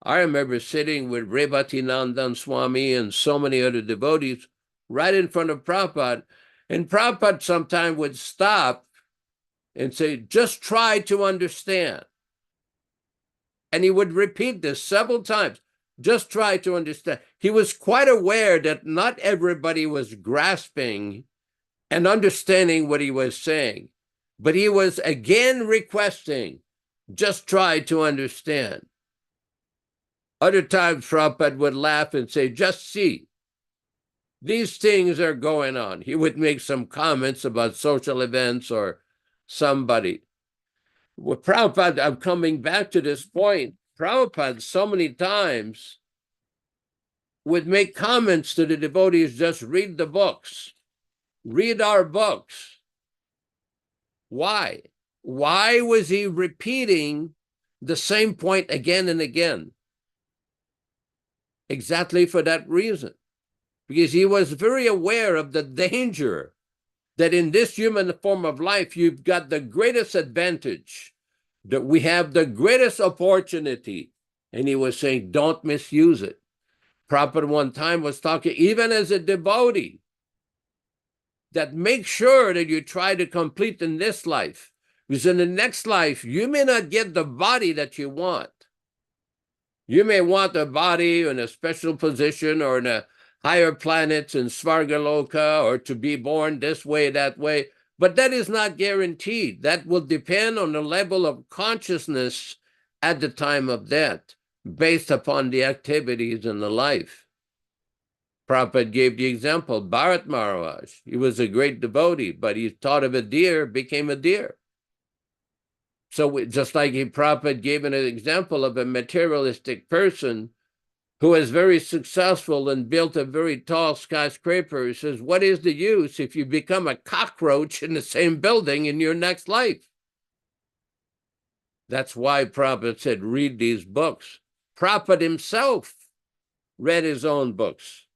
I remember sitting with Rebhatinandan Swami and so many other devotees right in front of Prabhupada. And Prabhupada sometimes would stop and say, just try to understand. And he would repeat this several times, just try to understand. He was quite aware that not everybody was grasping and understanding what he was saying, but he was again requesting, just try to understand. Other times, Prabhupada would laugh and say, just see, these things are going on. He would make some comments about social events or somebody. Well, Prabhupada, I'm coming back to this point. Prabhupada so many times would make comments to the devotees, just read the books, read our books. Why? Why was he repeating the same point again and again? Exactly for that reason, because he was very aware of the danger that in this human form of life, you've got the greatest advantage, that we have the greatest opportunity. And he was saying, don't misuse it. Prabhupada one time was talking, even as a devotee, that make sure that you try to complete in this life, because in the next life, you may not get the body that you want. You may want a body in a special position or in a higher planets in Svargaloka, or to be born this way, that way. But that is not guaranteed. That will depend on the level of consciousness at the time of death, based upon the activities in the life. Prabhupada gave the example, Bharat Maharaj. He was a great devotee, but he thought of a deer, became a deer. So just like Prabhupada gave an example of a materialistic person who is very successful and built a very tall skyscraper, he says, what is the use if you become a cockroach in the same building in your next life? That's why Prabhupada said, read these books. Prabhupada himself read his own books.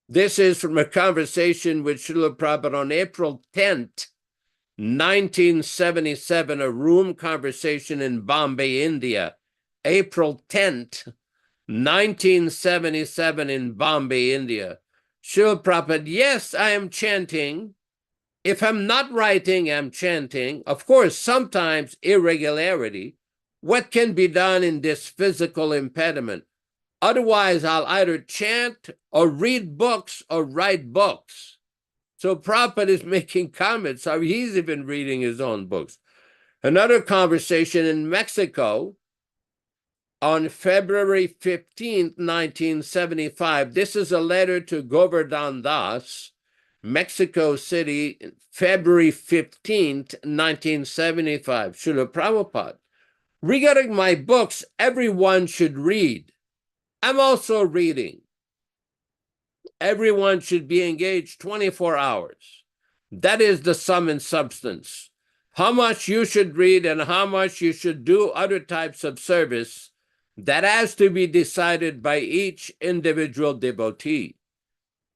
This is from a conversation with Srila Prabhupada on April 10th, 1977, a room conversation in Bombay, India. April 10th, 1977 in Bombay, India. Srila Prabhupada, yes, I am chanting. If I'm not writing, I'm chanting. Of course, sometimes irregularity. What can be done in this physical impediment? Otherwise, I'll either chant or read books or write books. So Prabhupada is making comments. He's even reading his own books. Another conversation in Mexico on February 15th, 1975. This is a letter to Govardhan Das, Mexico City, February 15th, 1975. Srila Prabhupada. Regarding my books, everyone should read. I'm also reading. Everyone should be engaged 24 hours. That is the sum and substance. How much you should read and how much you should do other types of service, that has to be decided by each individual devotee.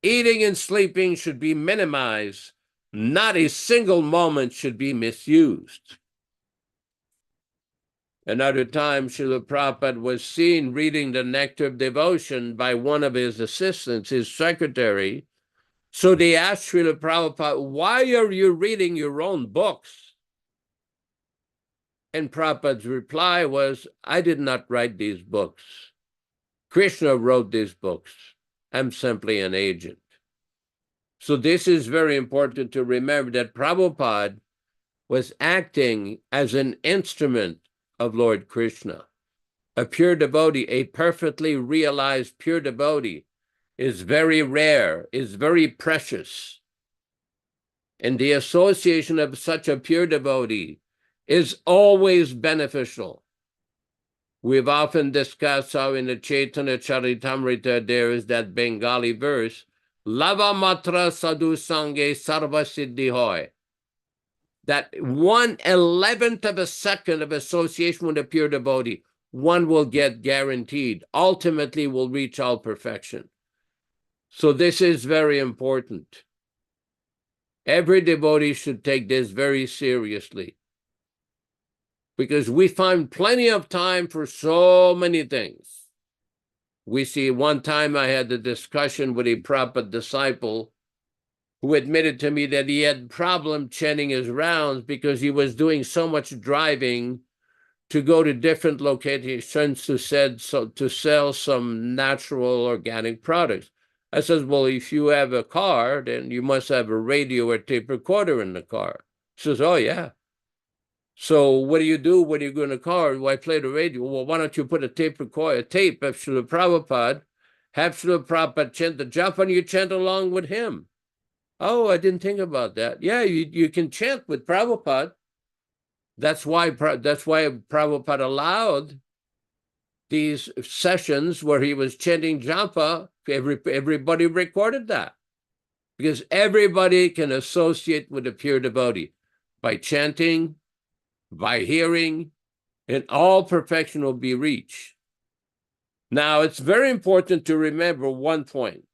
Eating and sleeping should be minimized. Not a single moment should be misused. Another time, Srila Prabhupada was seen reading the Nectar of Devotion by one of his assistants, his secretary. So they asked Srila Prabhupada, why are you reading your own books? And Prabhupada's reply was, I did not write these books. Krishna wrote these books. I'm simply an agent. So this is very important to remember, that Prabhupada was acting as an instrument of Lord Krishna. A pure devotee, a perfectly realized pure devotee, is very rare, is very precious. And the association of such a pure devotee is always beneficial. We've often discussed how in the Chaitanya Charitamrita there is that Bengali verse, Lava matra sadhu sange sarva siddhi hoy. That 1/11th of a second of association with a pure devotee, one will get guaranteed, ultimately will reach all perfection. So this is very important. Every devotee should take this very seriously, because we find plenty of time for so many things. We see one time I had a discussion with a Prabhupada disciple who admitted to me that he had problem chanting his rounds because he was doing so much driving to go to different locations to sell some natural organic products. I says, well, if you have a car, then you must have a radio or tape recorder in the car. He says, oh, yeah. So what do you do when you go in the car? Well, I play the radio. Well, why don't you put a tape of Srila Prabhupada, have Srila Prabhupada chant the japa, and you chant along with him. Oh, I didn't think about that. Yeah, you can chant with Prabhupada. That's why Prabhupada allowed these sessions where he was chanting japa. Everybody recorded that, because everybody can associate with a pure devotee by chanting, by hearing, and all perfection will be reached. Now, it's very important to remember one point.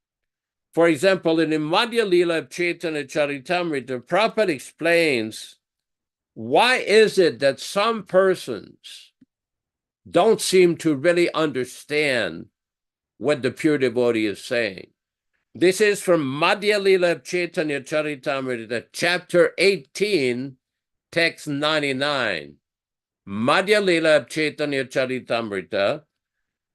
For example, in the Madhya Lila of Chaitanya Charitamrita, Prabhupada explains why is it that some persons don't seem to really understand what the pure devotee is saying. This is from Madhya Lila of Chaitanya Charitamrita, chapter 18, text 99. Madhya Lila of Chaitanya Charitamrita,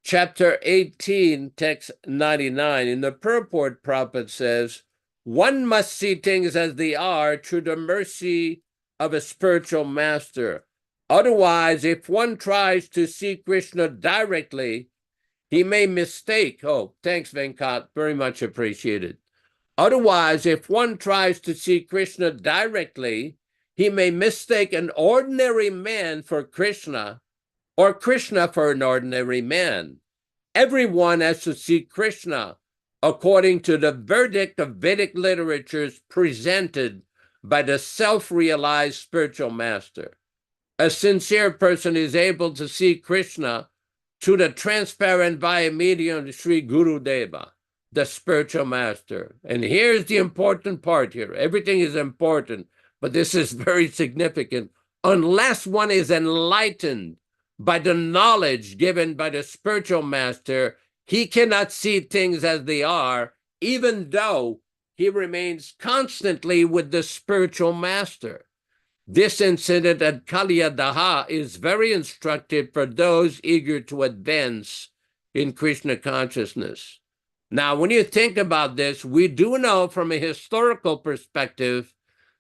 chapter 18, text 99. In the purport, Prabhupada says, one must see things as they are through the mercy of a spiritual master. Otherwise, if one tries to see Krishna directly, he may mistake. Oh, thanks, Venkat. Very much appreciated. Otherwise, if one tries to see Krishna directly, he may mistake an ordinary man for Krishna, or Krishna for an ordinary man. Everyone has to see Krishna according to the verdict of Vedic literatures presented by the self-realized spiritual master. A sincere person is able to see Krishna through the transparent via medium of Sri Guru Deva, the spiritual master. And here's the important part here. Everything is important, but this is very significant. Unless one is enlightened by the knowledge given by the spiritual master, he cannot see things as they are, even though he remains constantly with the spiritual master. This incident at Kaliyadaha is very instructive for those eager to advance in Krishna consciousness. Now, when you think about this, we do know from a historical perspective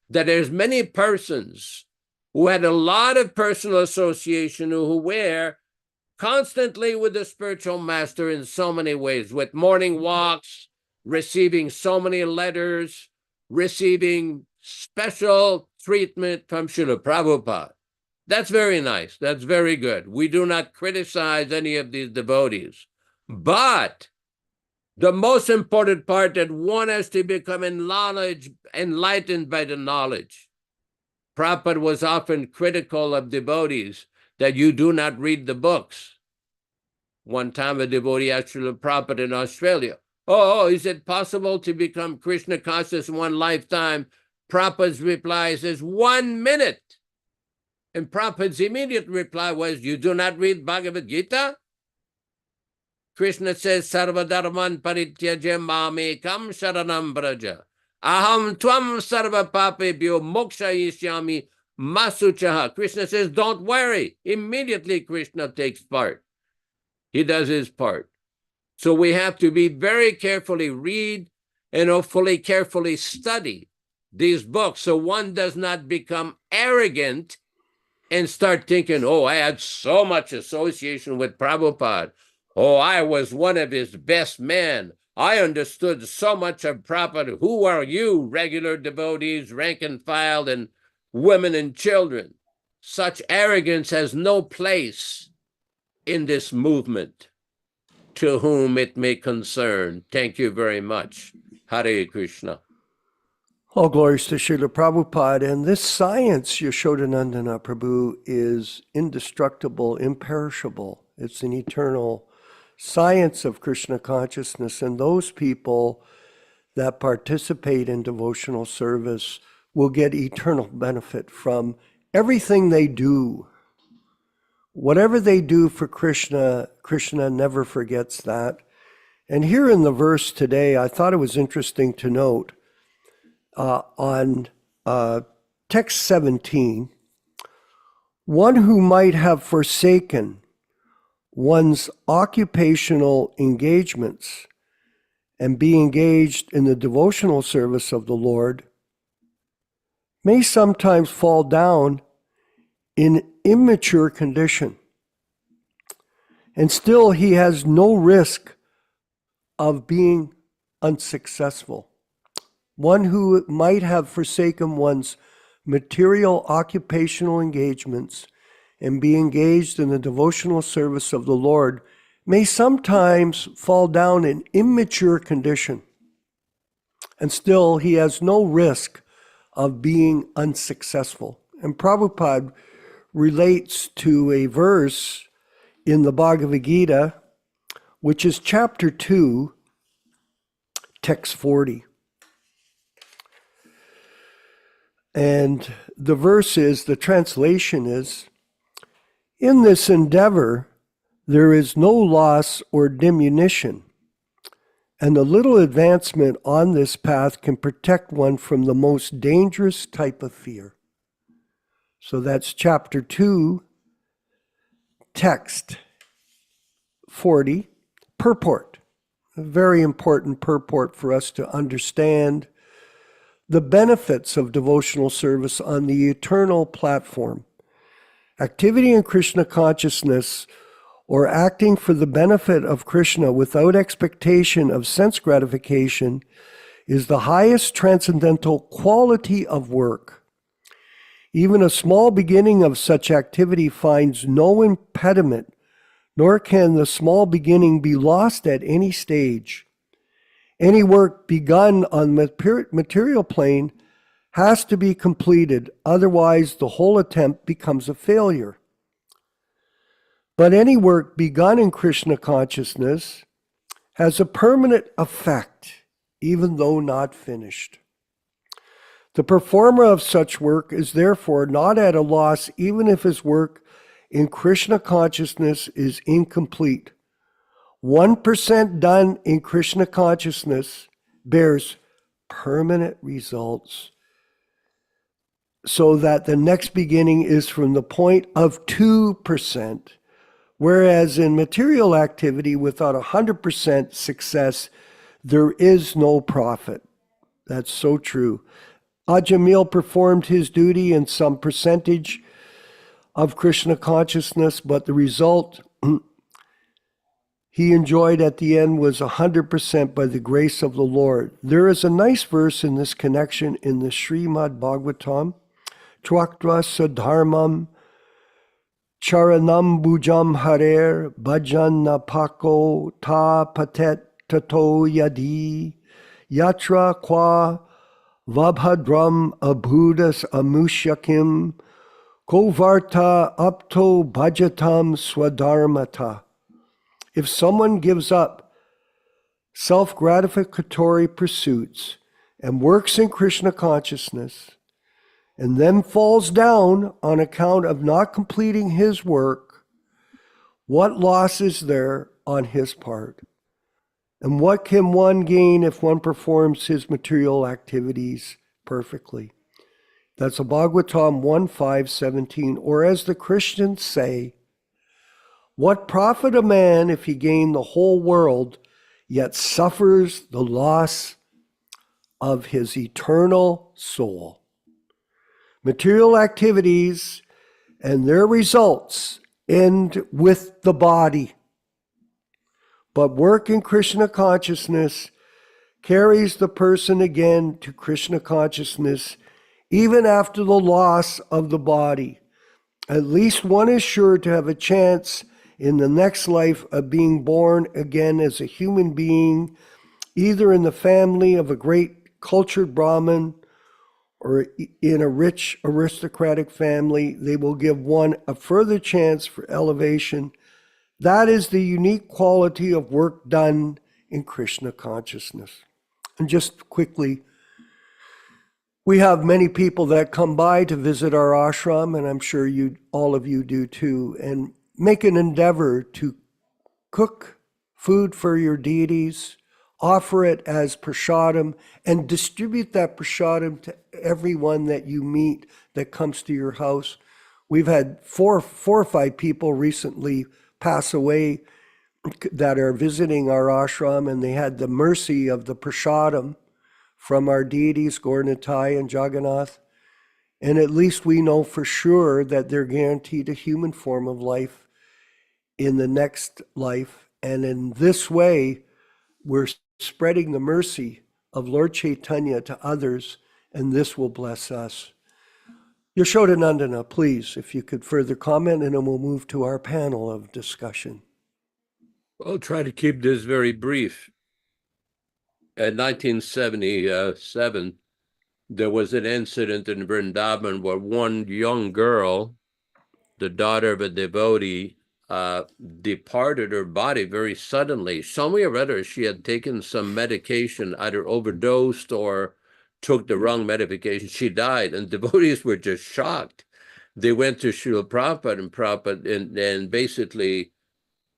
that there's many persons who had a lot of personal association who were constantly with the spiritual master in so many ways, with morning walks, receiving so many letters, receiving special treatment from Srila Prabhupada. That's very nice. That's very good. We do not criticize any of these devotees. But the most important part, that one has to become enlightened by the knowledge. Prabhupada was often critical of devotees that you do not read the books. One time a devotee asked Srila Prabhupada in Australia, is it possible to become Krishna conscious in one lifetime? Prabhupada's reply says, 1 minute. And Prabhupada's immediate reply was, you do not read Bhagavad Gita? Krishna says, Sarvadharman parityajya mamekam sharanam braja. Aham tvam sarva papebhyo mokshayishyami masuchaha. Krishna says, don't worry. Immediately Krishna takes part. He does his part. So we have to be very carefully read and hopefully carefully study these books so one does not become arrogant and start thinking, oh, I had so much association with Prabhupada. Oh, I was one of his best men. I understood so much of Prabhupada. Who are you, regular devotees, rank and file, and women and children? Such arrogance has no place in this movement, to whom it may concern. Thank you very much. Hare Krishna. All glories to Srila Prabhupada. And this science, Yashodanandana Prabhu, is indestructible, imperishable. It's an eternal science of Krishna consciousness. And those people that participate in devotional service will get eternal benefit from everything they do. Whatever they do for Krishna, Krishna never forgets that. And here in the verse today, I thought it was interesting to note on text 17, one who might have forsaken one's occupational engagements and be engaged in the devotional service of the Lord may sometimes fall down in immature condition. And still he has no risk of being unsuccessful. One who might have forsaken one's material occupational engagements and be engaged in the devotional service of the Lord may sometimes fall down in immature condition. And still he has no risk of being unsuccessful. And Prabhupada relates to a verse in the Bhagavad Gita, which is chapter 2, text 40. And the verse is, the translation is, in this endeavor, there is no loss or diminution, and the little advancement on this path can protect one from the most dangerous type of fear. So that's chapter 2, text 40, purport. A very important purport for us to understand the benefits of devotional service on the eternal platform. Activity in Krishna consciousness, or acting for the benefit of Krishna without expectation of sense gratification, is the highest transcendental quality of work. Even a small beginning of such activity finds no impediment, nor can the small beginning be lost at any stage. Any work begun on the material plane has to be completed, otherwise the whole attempt becomes a failure. But any work begun in Krishna consciousness has a permanent effect, even though not finished. The performer of such work is therefore not at a loss, even if his work in Krishna consciousness is incomplete. 1% done in Krishna consciousness bears permanent results, so that the next beginning is from the point of 2%, whereas in material activity without 100% success, there is no profit. That's so true. Ajamil performed his duty in some percentage of Krishna consciousness, but the result he enjoyed at the end was 100% by the grace of the Lord. There is a nice verse in this connection in the Srimad Bhagavatam, Tvaktva Sadharmam Charanam Bhujam Harer Bhajan Napako Ta Patet Tato Yadi Yatra Kwa Vabhadram Abhudas Amushyakim Kovarta Apto Bhajatam Swadharmata. If someone gives up self-gratificatory pursuits and works in Krishna consciousness, and then falls down on account of not completing his work, what loss is there on his part? And what can one gain if one performs his material activities perfectly? That's a Bhagavatam 1.5.17. Or as the Christians say, what profit a man if he gain the whole world, yet suffers the loss of his eternal soul? Material activities and their results end with the body. But work in Krishna consciousness carries the person again to Krishna consciousness even after the loss of the body. At least one is sure to have a chance in the next life of being born again as a human being, either in the family of a great cultured Brahmin or in a rich aristocratic family. They will give one a further chance for elevation. That is the unique quality of work done in Krishna consciousness. And just quickly, we have many people that come by to visit our ashram, and I'm sure all of you do too, and make an endeavor to cook food for your deities, offer it as prasadam, and distribute that prasadam to everyone that you meet that comes to your house. We've had four or five people recently pass away that are visiting our ashram, and they had the mercy of the prasadam from our deities, Gaurnitai and Jagannath. And at least we know for sure that they're guaranteed a human form of life in the next life. And in this way, we're spreading the mercy of Lord Chaitanya to others, and this will bless us. Yashodanandana, please, if you could further comment, and then we'll move to our panel of discussion. I'll try to keep this very brief. In 1977, there was an incident in Vrindavan where one young girl, the daughter of a devotee, departed her body very suddenly. Somewhere or other, she had taken some medication, either overdosed or took the wrong medication. She died, and devotees were just shocked. They went to Srila Prabhupada, and Prabhupada, and basically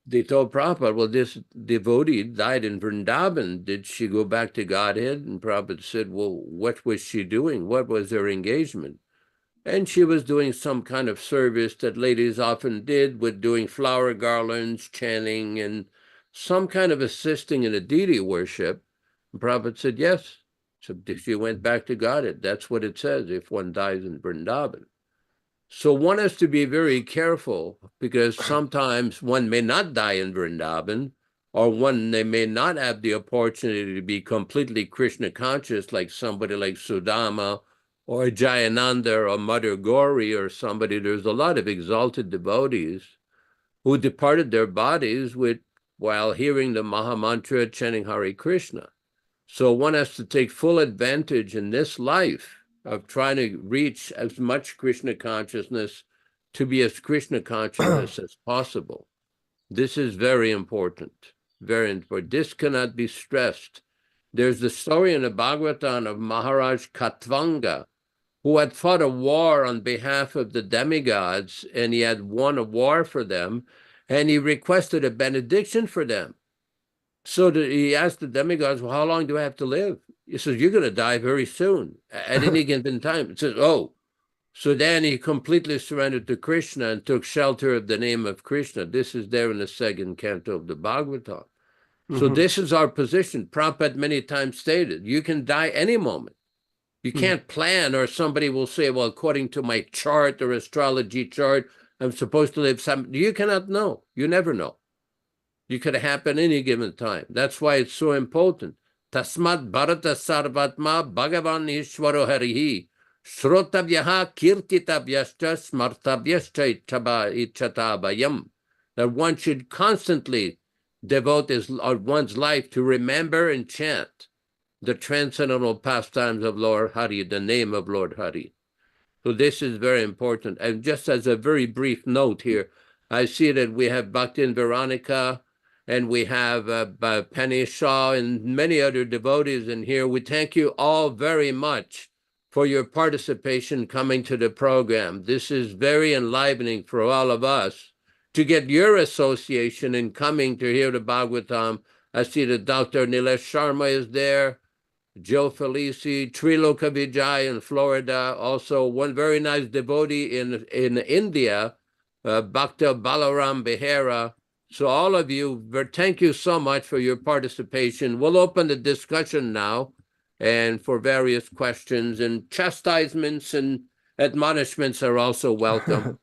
they told Prabhupada, well, this devotee died in Vrindavan. Did she go back to Godhead? And Prabhupada said, well, what was she doing? What was her engagement? And she was doing some kind of service that ladies often did, with doing flower garlands, chanting, and some kind of assisting in a deity worship. And Prabhupada said, yes. So she went back to Godhead. That's what it says if one dies in Vrindavan. So one has to be very careful, because sometimes one may not die in Vrindavan, or they may not have the opportunity to be completely Krishna conscious, like somebody like Sudama or Jayananda or Mother Gauri or somebody. There's a lot of exalted devotees who departed their bodies while hearing the Mahamantra, chanting Hare Krishna. So one has to take full advantage in this life of trying to reach as much Krishna consciousness, to be as Krishna conscious as possible. This is very important, very important. This cannot be stressed. There's the story in the Bhagavatam of Maharaj Katvanga, who had fought a war on behalf of the demigods, and he had won a war for them, and he requested a benediction for them. So he asked the demigods, well, how long do I have to live? He says, you're going to die very soon, at any given time. It says, oh. So then he completely surrendered to Krishna and took shelter of the name of Krishna. This is there in the second canto of the Bhagavatam. So this is our position. Prabhupada many times stated, you can die any moment. You can't plan, or somebody will say, well, according to my chart or astrology chart, I'm supposed to live some. You cannot know. You never know. You could happen any given time. That's why it's so important. Tasmat bharata sarvatma bhagavan ishvaro harihi shrotavyaha kirtitavyascha smartavyascha ichatabayam. That one should constantly devote one's life to remember and chant the transcendental pastimes of Lord Hari, the name of Lord Hari. So this is very important. And just as a very brief note here, I see that we have Bhakti and Veronica, and we have Penny Shaw and many other devotees in here. We thank you all very much for your participation coming to the program. This is very enlivening for all of us to get your association in coming to hear the Bhagavatam. I see that Dr. Nilesh Sharma is there, Joe Felici, Triloka Vijay in Florida, also one very nice devotee in India, Bhakta Balaram Behera. So all of you, thank you so much for your participation. We'll open the discussion now and for various questions, and chastisements and admonishments are also welcome.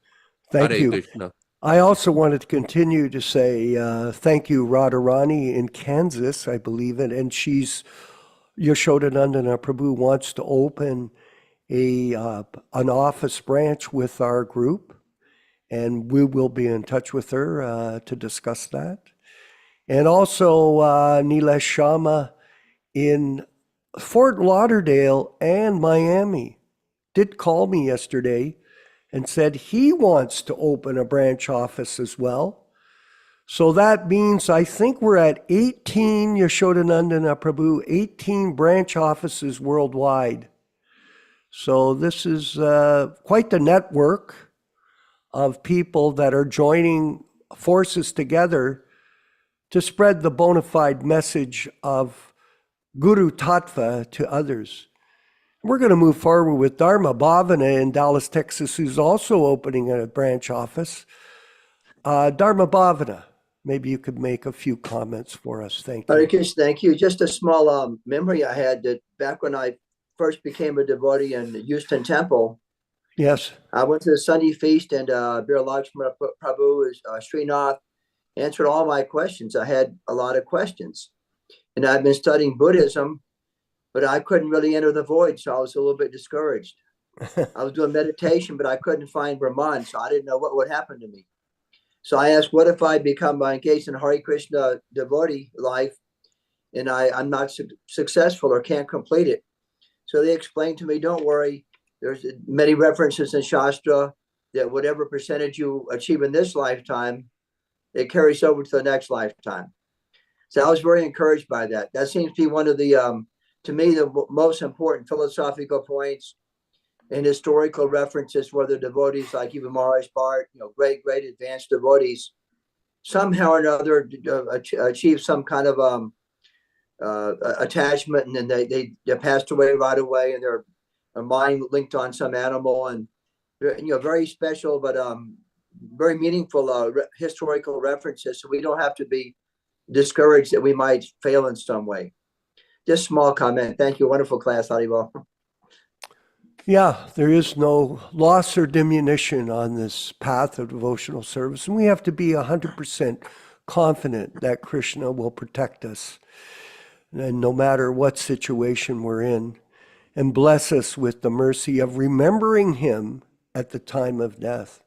Thank Hare you. Krishna. I also wanted to continue to say thank you, Radharani in Kansas, I believe it, and Yashodanandana Prabhu wants to open an office branch with our group, and we will be in touch with her to discuss that. And also Nilesh Sharma in Fort Lauderdale and Miami did call me yesterday and said he wants to open a branch office as well. So that means I think we're at 18 Yashodanandana Prabhu, 18 branch offices worldwide. So this is quite the network of people that are joining forces together to spread the bona fide message of Guru Tattva to others. We're going to move forward with Dharma Bhavana in Dallas, Texas, who's also opening a branch office. Dharma Bhavana, maybe you could make a few comments for us. Thank you. Hare Krishna, thank you. Just a small memory I had that back when I first became a devotee in Houston Temple. Yes. I went to the Sunday feast, and Bir Lakshmana Prabhu, Srinath, answered all my questions. I had a lot of questions. And I've been studying Buddhism, but I couldn't really enter the void, so I was a little bit discouraged. I was doing meditation, but I couldn't find Brahman, so I didn't know what would happen to me. So I asked, what if I become engaged in Hare Krishna devotee life, and I'm not successful or can't complete it? So they explained to me, don't worry, there's many references in Shastra that whatever percentage you achieve in this lifetime, it carries over to the next lifetime. So I was very encouraged by that. That seems to be one of the, to me, the most important philosophical points and historical references where the devotees like even Maharaj Bhatt, great advanced devotees, somehow or another achieve some kind of attachment, and then they passed away right away, and their mind linked on some animal, and very special but very meaningful historical references. So we don't have to be discouraged that we might fail in some way. Just small comment. Thank you. Wonderful class, Haribol. Yeah, there is no loss or diminution on this path of devotional service. And we have to be 100% confident that Krishna will protect us, and no matter what situation we're in, and bless us with the mercy of remembering him at the time of death,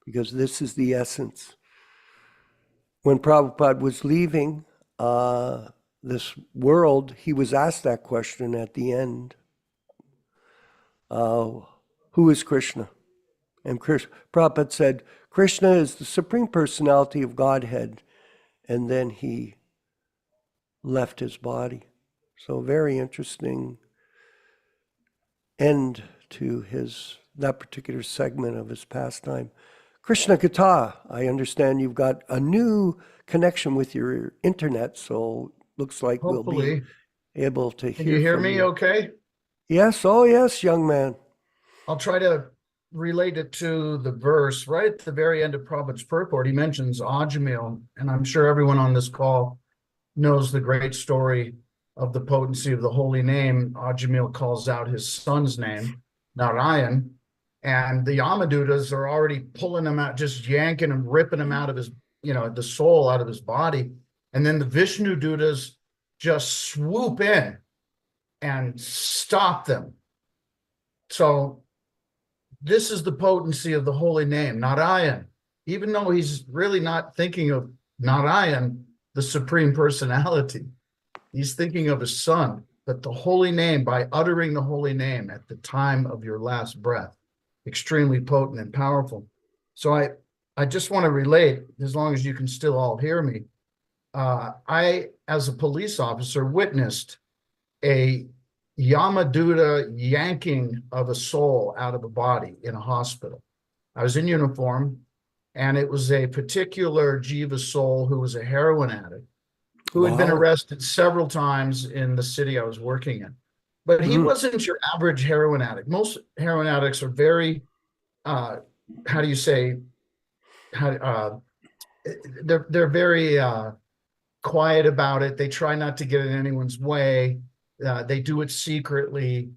because this is the essence. When Prabhupada was leaving this world, he was asked that question at the end. Who is Krishna? And Prabhupada said, Krishna is the Supreme Personality of Godhead. And then he left his body. So very interesting end to that particular segment of his pastime. Krishna Katha, I understand you've got a new connection with your internet, so looks like Hopefully. we'll be able to hear. Can you hear from me you. okay? Yes, oh yes, young man. I'll try to relate it to the verse. Right at the very end of Prabhupada's purport, he mentions Ajamil, and I'm sure everyone on this call knows the great story of the potency of the holy name. Ajamil calls out his son's name, Narayan, and the Yamadutas are already pulling him out, just yanking him, ripping him out of his, the soul out of his body. And then the Vishnu Dutas just swoop in and stop them. So this is the potency of the holy name, Narayan. Even though he's really not thinking of Narayan, the Supreme Personality, he's thinking of his son. But the holy name, by uttering the holy name at the time of your last breath, extremely potent and powerful. So I just want to relate, as long as you can still all hear me. I, as a police officer, witnessed a Yamaduta yanking of a soul out of a body in a hospital. I was in uniform, and it was a particular Jiva soul who was a heroin addict who had been Wow. arrested several times in the city I was working in. But he wasn't your average heroin addict. Most heroin addicts are very, how do you say, they're very quiet about it. They try not to get in anyone's way. They do it secretly.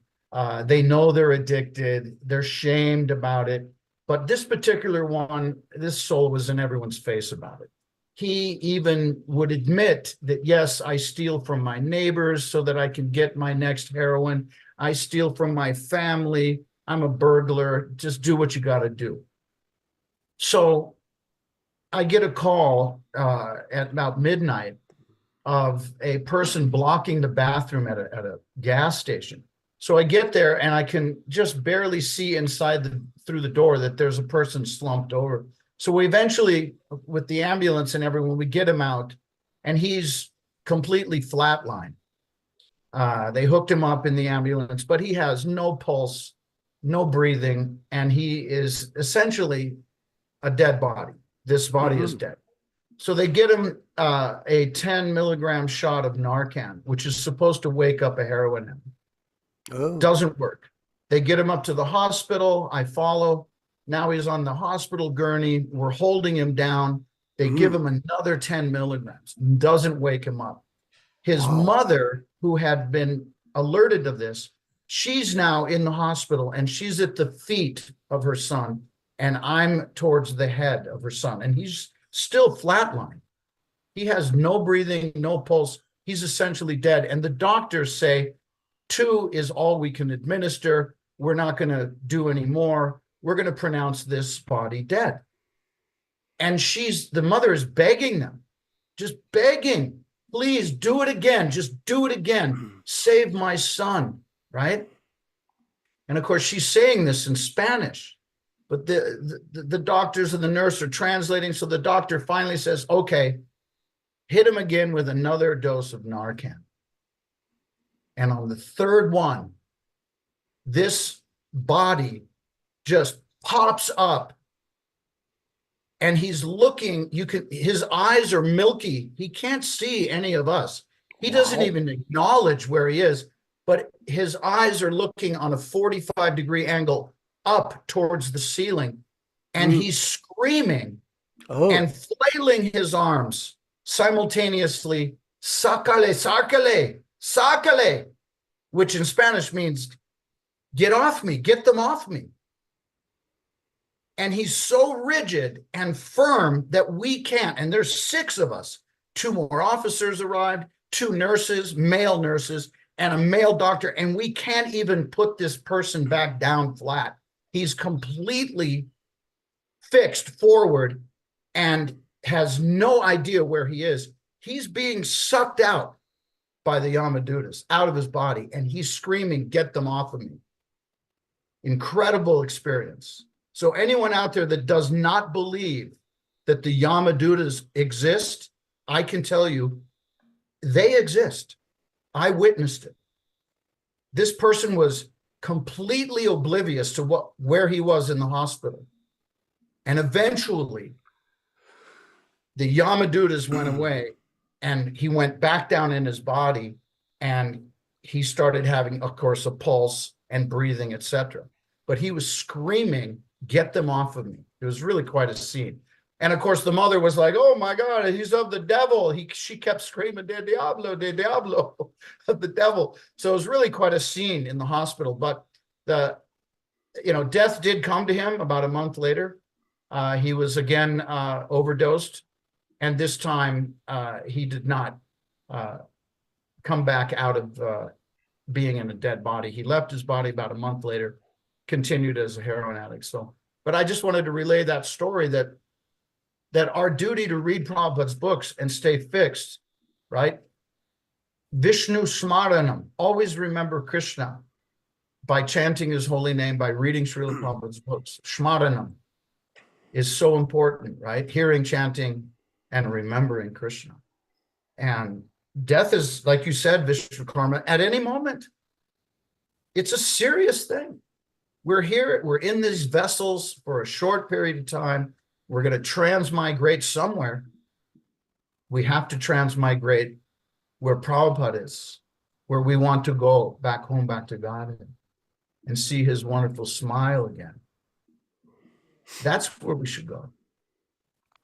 They know they're addicted. They're shamed about it. But this particular one, this soul was in everyone's face about it. He even would admit that, yes, I steal from my neighbors so that I can get my next heroin. I steal from my family. I'm a burglar. Just do what you got to do. So I get a call at about midnight of a person blocking the bathroom at a gas station. So I get there and I can just barely see inside through the door that there's a person slumped over. So we eventually, with the ambulance and everyone, we get him out, and he's completely flatlined. They hooked him up in the ambulance, but he has no pulse, no breathing, and he is essentially a dead body. This body is dead. So they get him a 10 milligram shot of Narcan, which is supposed to wake up a heroin addict. Oh. Doesn't work. They get him up to the hospital. I follow. Now he's on the hospital gurney. We're holding him down. They give him another 10 milligrams. Doesn't wake him up. His mother, who had been alerted of this, she's now in the hospital, and she's at the feet of her son, and I'm towards the head of her son, and he's still flatlined. He has no breathing, no pulse. He's essentially dead. And the doctors say 2 is all we can administer. We're not going to do any more. We're going to pronounce this body dead. And the mother is begging them, just begging, please do it again. Just do it again. Save my son, right? And of course, she's saying this in Spanish, but the doctors and the nurse are translating. So the doctor finally says, okay, hit him again with another dose of Narcan. And on the third one, this body just pops up, and he's looking, his eyes are milky. He can't see any of us. He doesn't even acknowledge where he is, but his eyes are looking on a 45-degree angle up towards the ceiling, and he's screaming and flailing his arms simultaneously, "Sácale, sácale, sácale," which in Spanish means, get off me, get them off me. And he's so rigid and firm that we can't. And there's 6 of us. 2 more officers arrived, 2 nurses, male nurses, and a male doctor. And we can't even put this person back down flat. He's completely fixed forward and has no idea where he is. He's being sucked out by the Yamadutas, out of his body. And he's screaming, get them off of me. Incredible experience. So anyone out there that does not believe that the Yamadutas exist, I can tell you, they exist. I witnessed it. This person was completely oblivious to where he was in the hospital. And eventually, the Yamadutas went away, and he went back down in his body, and he started having, of course, a pulse and breathing, etc. But he was screaming, get them off of me. It was really quite a scene. And of course, the mother was like, oh my God, he's of the devil. She kept screaming, de diablo, of the devil. So it was really quite a scene in the hospital. But death did come to him about a month later. He was again overdosed. And this time he did not come back out of being in a dead body. He left his body about a month later, continued as a heroin addict. So, but I just wanted to relay that story that our duty to read Prabhupada's books and stay fixed, right? Vishnu Smaranam, always remember Krishna by chanting his holy name, by reading Srila Prabhupada's books. Smaranam is so important, right? Hearing, chanting, and remembering Krishna. And death is, like you said, Vishwakarma, at any moment. It's a serious thing. We're here, we're in these vessels for a short period of time. We're going to transmigrate somewhere. We have to transmigrate where Prabhupada is, where we want to go back home, back to God, and see his wonderful smile again. That's where we should go.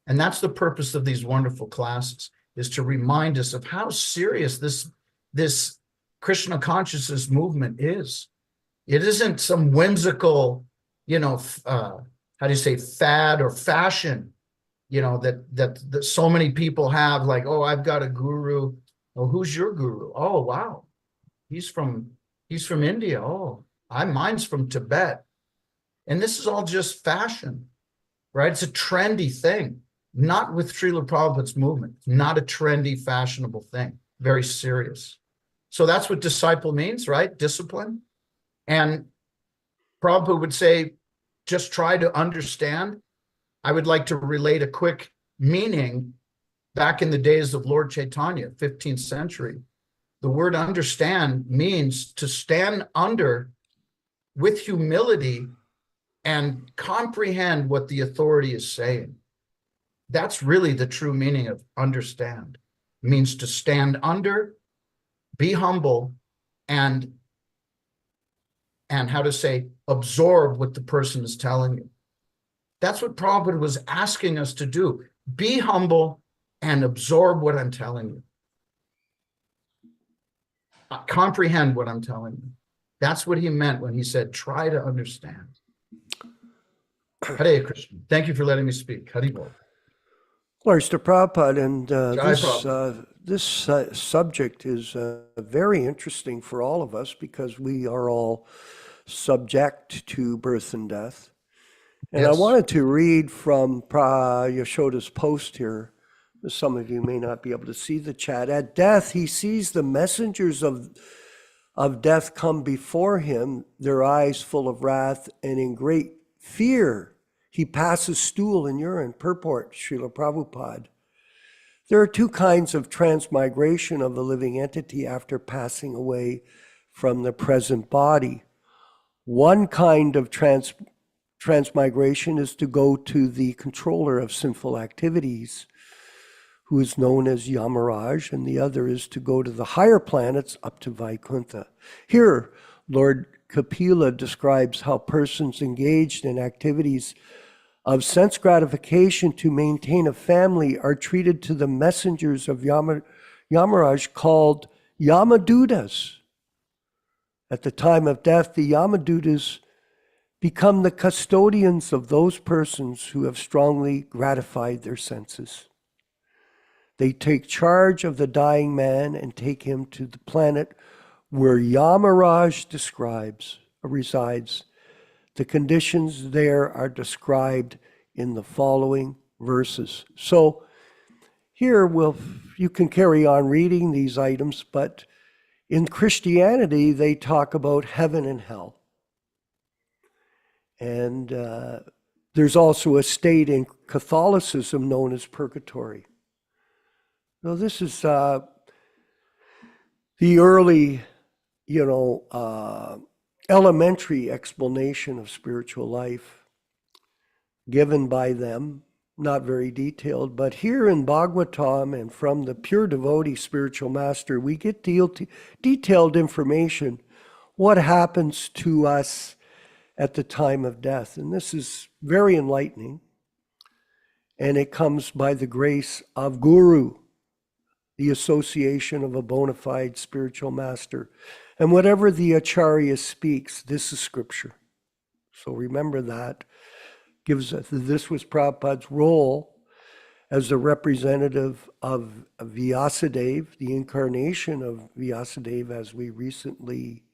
And that's the purpose of these wonderful classes, is to remind us of how serious this Krishna consciousness movement is. It isn't some whimsical, how do you say, fad or fashion, that so many people have, like, oh, I've got a guru. Oh, who's your guru? Oh, wow. He's from India. Oh, mine's from Tibet. And this is all just fashion, right? It's a trendy thing, not with Srila Prabhupada's movement, not a trendy, fashionable thing, very serious. So that's what disciple means, right? Discipline. And Prabhupada would say, just try to understand. I would like to relate a quick meaning back in the days of Lord Chaitanya, 15th century. The word understand means to stand under with humility and comprehend what the authority is saying. That's really the true meaning of understand. It means to stand under, be humble, and how to say, absorb what the person is telling you. That's what Prabhupada was asking us to do. Be humble and absorb what I'm telling you. Comprehend what I'm telling you. That's what he meant when he said, try to understand. Hare Krishna. Thank you for letting me speak. Hari Bol. Glories to Prabhupada, and this subject is very interesting for all of us because we are all subject to birth and death. And Yes. I wanted to read from Yashoda's post here. Some of you may not be able to see the chat. At death, he sees the messengers of death come before him, their eyes full of wrath, and in great fear he passes stool and urine. Purport, Srila Prabhupada. There are two kinds of transmigration of a living entity after passing away from the present body. One kind of transmigration is to go to the controller of sinful activities, who is known as Yamaraj, and the other is to go to the higher planets up to Vaikuntha. Here, Lord Kapila describes how persons engaged in activities of sense gratification to maintain a family are treated to the messengers of Yamaraj called Yamadutas. At the time of death, the Yamadutas become the custodians of those persons who have strongly gratified their senses. They take charge of the dying man and take him to the planet where Yamaraj resides. The conditions there are described in the following verses. So here you can carry on reading these items, but in Christianity, they talk about heaven and hell. And there's also a state in Catholicism known as purgatory. Now, this is the early, elementary explanation of spiritual life given by them, not very detailed, but here in Bhagavatam and from the pure devotee spiritual master, we get detailed information, what happens to us at the time of death. And this is very enlightening, and it comes by the grace of Guru, the association of a bona fide spiritual master. And whatever the Acharya speaks, this is scripture. So remember that. This was Prabhupada's role as the representative of Vyāsadeva, the incarnation of Vyāsadeva, as we recently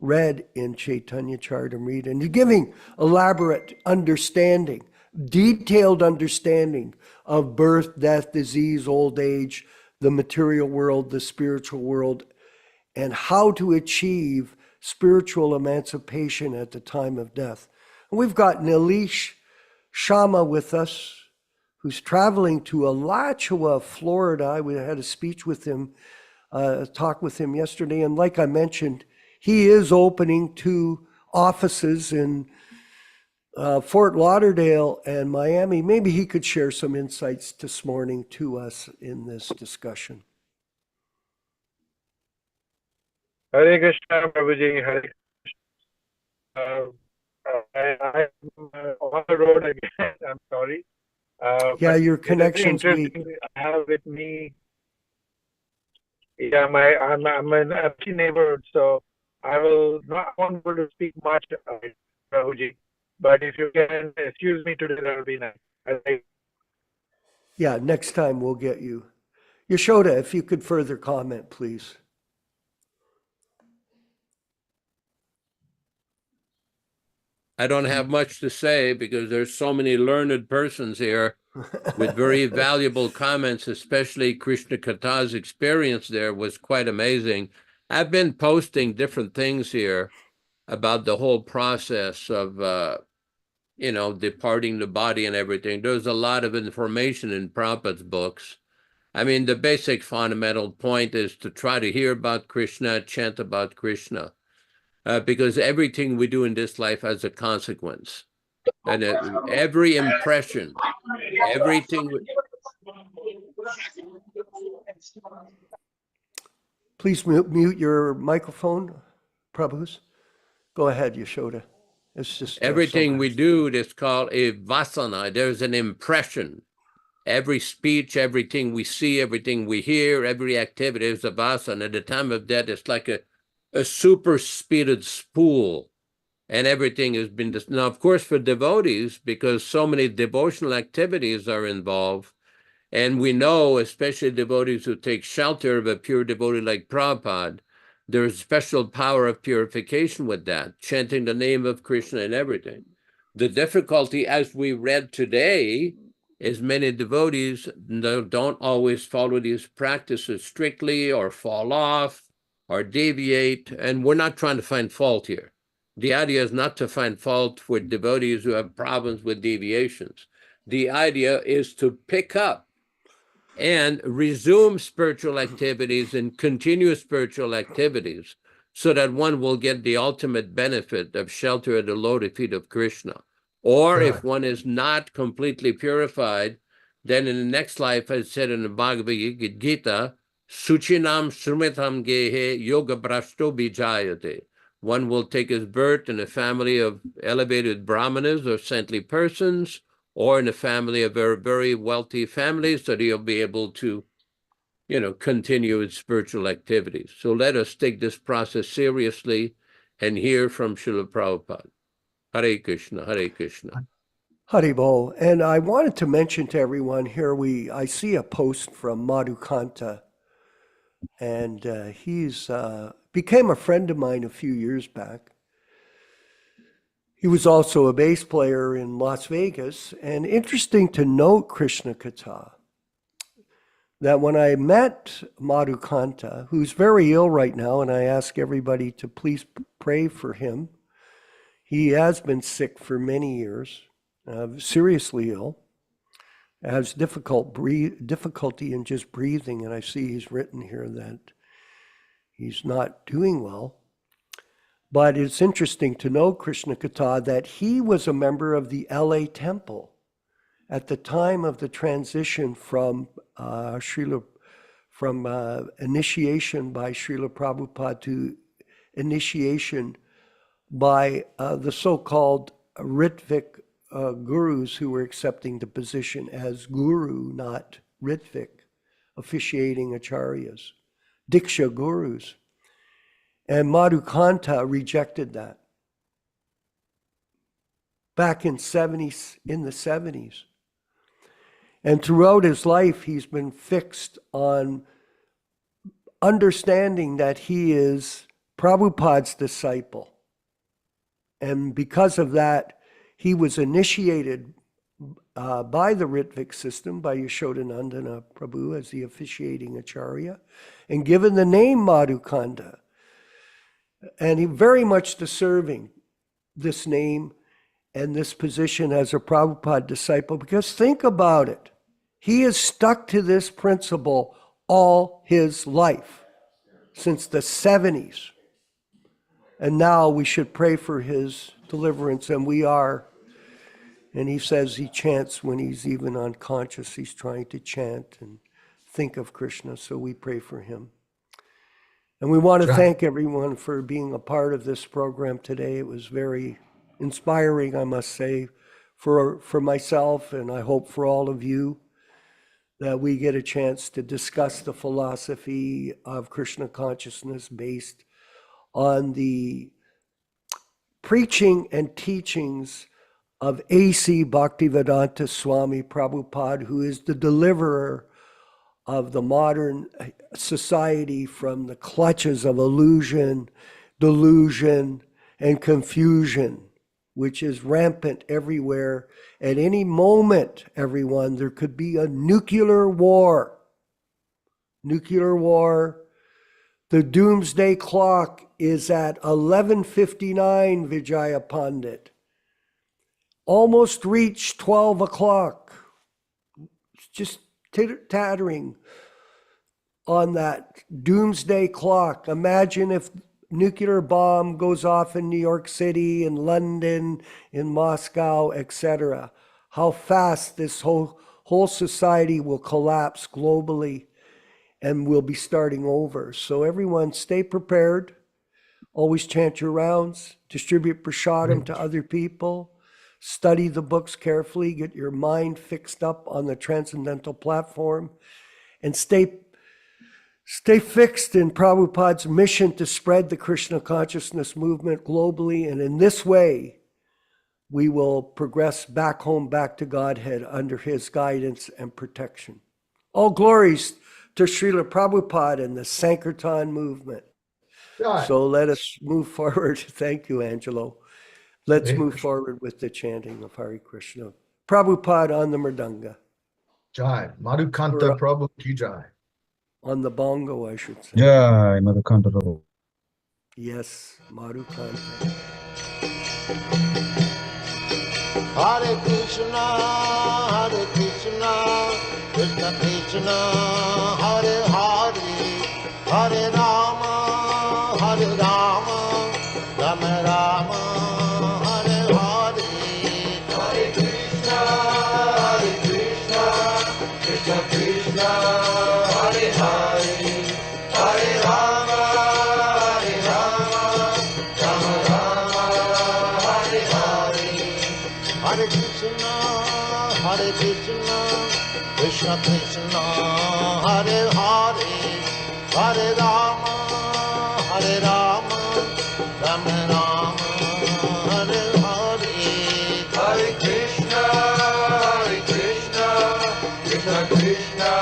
read in Chaitanya Charitamrita, and giving elaborate understanding, detailed understanding of birth, death, disease, old age, the material world, the spiritual world, and how to achieve spiritual emancipation at the time of death. And we've got Nilesh Sharma with us, who's traveling to Alachua, Florida. We had a speech with him, talk with him yesterday, and like I mentioned, he is opening 2 offices in Fort Lauderdale and Miami. Maybe he could share some insights this morning to us in this discussion. Hare Krishna, Prabhuji. Hare Krishna. I'm on the road again. I'm sorry. Yeah, but your it is connection's interesting. weak. I have with me. Yeah, I'm an empty neighborhood, so I will not want to speak much, Prabhuji. But if you can excuse me today, that would be nice. Yeah, next time we'll get you. Yashoda, if you could further comment, please. I don't have much to say because there's so many learned persons here with very valuable comments, especially Krishna Katha's experience there was quite amazing. I've been posting different things here about the whole process of, departing the body and everything. There's a lot of information in Prabhupada's books. I mean, the basic fundamental point is to try to hear about Krishna, chant about Krishna, because everything we do in this life has a consequence. And every impression, everything. Please mute your microphone, Prabhus. Go ahead, Yashoda. It's just everything we do is called a vasana. There's an impression. Every speech, everything we see, everything we hear, every activity is a vasana. At the time of death, it's like a super speeded spool. And everything has been now, of course, for devotees, because so many devotional activities are involved. And we know, especially devotees who take shelter of a pure devotee like Prabhupada, there's special power of purification with that, chanting the name of Krishna and everything. The difficulty, as we read today, is many devotees don't always follow these practices strictly or fall off or deviate. And we're not trying to find fault here. The idea is not to find fault for devotees who have problems with deviations. The idea is to pick up and resume spiritual activities and continue spiritual activities so that one will get the ultimate benefit of shelter at the lotus feet of Krishna. Or if one is not completely purified, then in the next life, as said in the Bhagavad Gita, Suchinam Srumitam Gehe Yoga Brashto Bijayate. One will take his birth in a family of elevated brahmanas or saintly persons, or in a family of very, very wealthy families, so that he'll be able to, continue his spiritual activities. So let us take this process seriously and hear from Srila Prabhupada. Hare Krishna, Hare Krishna. Haribol. And I wanted to mention to everyone here, I see a post from Madhukanta, and he's became a friend of mine a few years back. He was also a bass player in Las Vegas. And interesting to note, Krishna Katha, that when I met Madhukanta, who's very ill right now, and I ask everybody to please pray for him. He has been sick for many years, seriously ill, has difficulty in just breathing, and I see he's written here that he's not doing well. But it's interesting to know, Krishna Katha, that he was a member of the LA Temple at the time of the transition from initiation by Srila Prabhupada to initiation by the so-called Ritvik gurus who were accepting the position as guru, not Ritvik, officiating acharyas, Diksha gurus. And Madhukanta rejected that back in the 70s. And throughout his life, he's been fixed on understanding that he is Prabhupada's disciple. And because of that, he was initiated by the Ritvik system, by Yashodanandana Prabhu as the officiating acharya, and given the name Madhukanta. And he very much deserving this name and this position as a Prabhupada disciple, because think about it. He has stuck to this principle all his life, since the 70s. And now we should pray for his deliverance, and we are. And he says he chants when he's even unconscious. He's trying to chant and think of Krishna, so we pray for him. And we want to thank everyone for being a part of this program today. It was very inspiring, I must say, for myself, and I hope for all of you, that we get a chance to discuss the philosophy of Krishna consciousness based on the preaching and teachings of A.C. Bhaktivedanta Swami Prabhupada, who is the deliverer of the modern society from the clutches of illusion, delusion, and confusion, which is rampant everywhere. At any moment, everyone, there could be a nuclear war. Nuclear war. The doomsday clock is at 11:59, Vijaya Pandit. Almost reached 12 o'clock. Just tattering on that doomsday clock. Imagine if nuclear bomb goes off in New York City, in London, in Moscow, etc. How fast this whole society will collapse globally, and we'll be starting over. So everyone stay prepared. Always chant your rounds, distribute prasadam to other people, study the books carefully, get your mind fixed up on the transcendental platform, and stay fixed in Prabhupada's mission to spread the Krishna consciousness movement globally. And in this way, we will progress back home, back to Godhead under his guidance and protection. All glories to Srila Prabhupada and the Sankirtan movement. So let us move forward. Thank you, Angelo. Let's move forward with the chanting of Hare Krishna. Prabhupada on the mridanga. Jai. Madhukanta Prabhu ki jai. On the bongo, I should say. Jai, Madhukanta Prabhu. Yes, Madhukanta. Hare Krishna, Krishna Krishna, Hare Hare, Hare Rama, Rama Rama, Hare Hare. Hare Krishna, Krishna Krishna, Hare Hare, Hare Rama, Rama Rama, Hare Hare. Hare Krishna, Krishna Krishna, Hare Hare, Hare Rama, Rama Rama, Hare Hare. Hare Krishna, Krishna Krishna,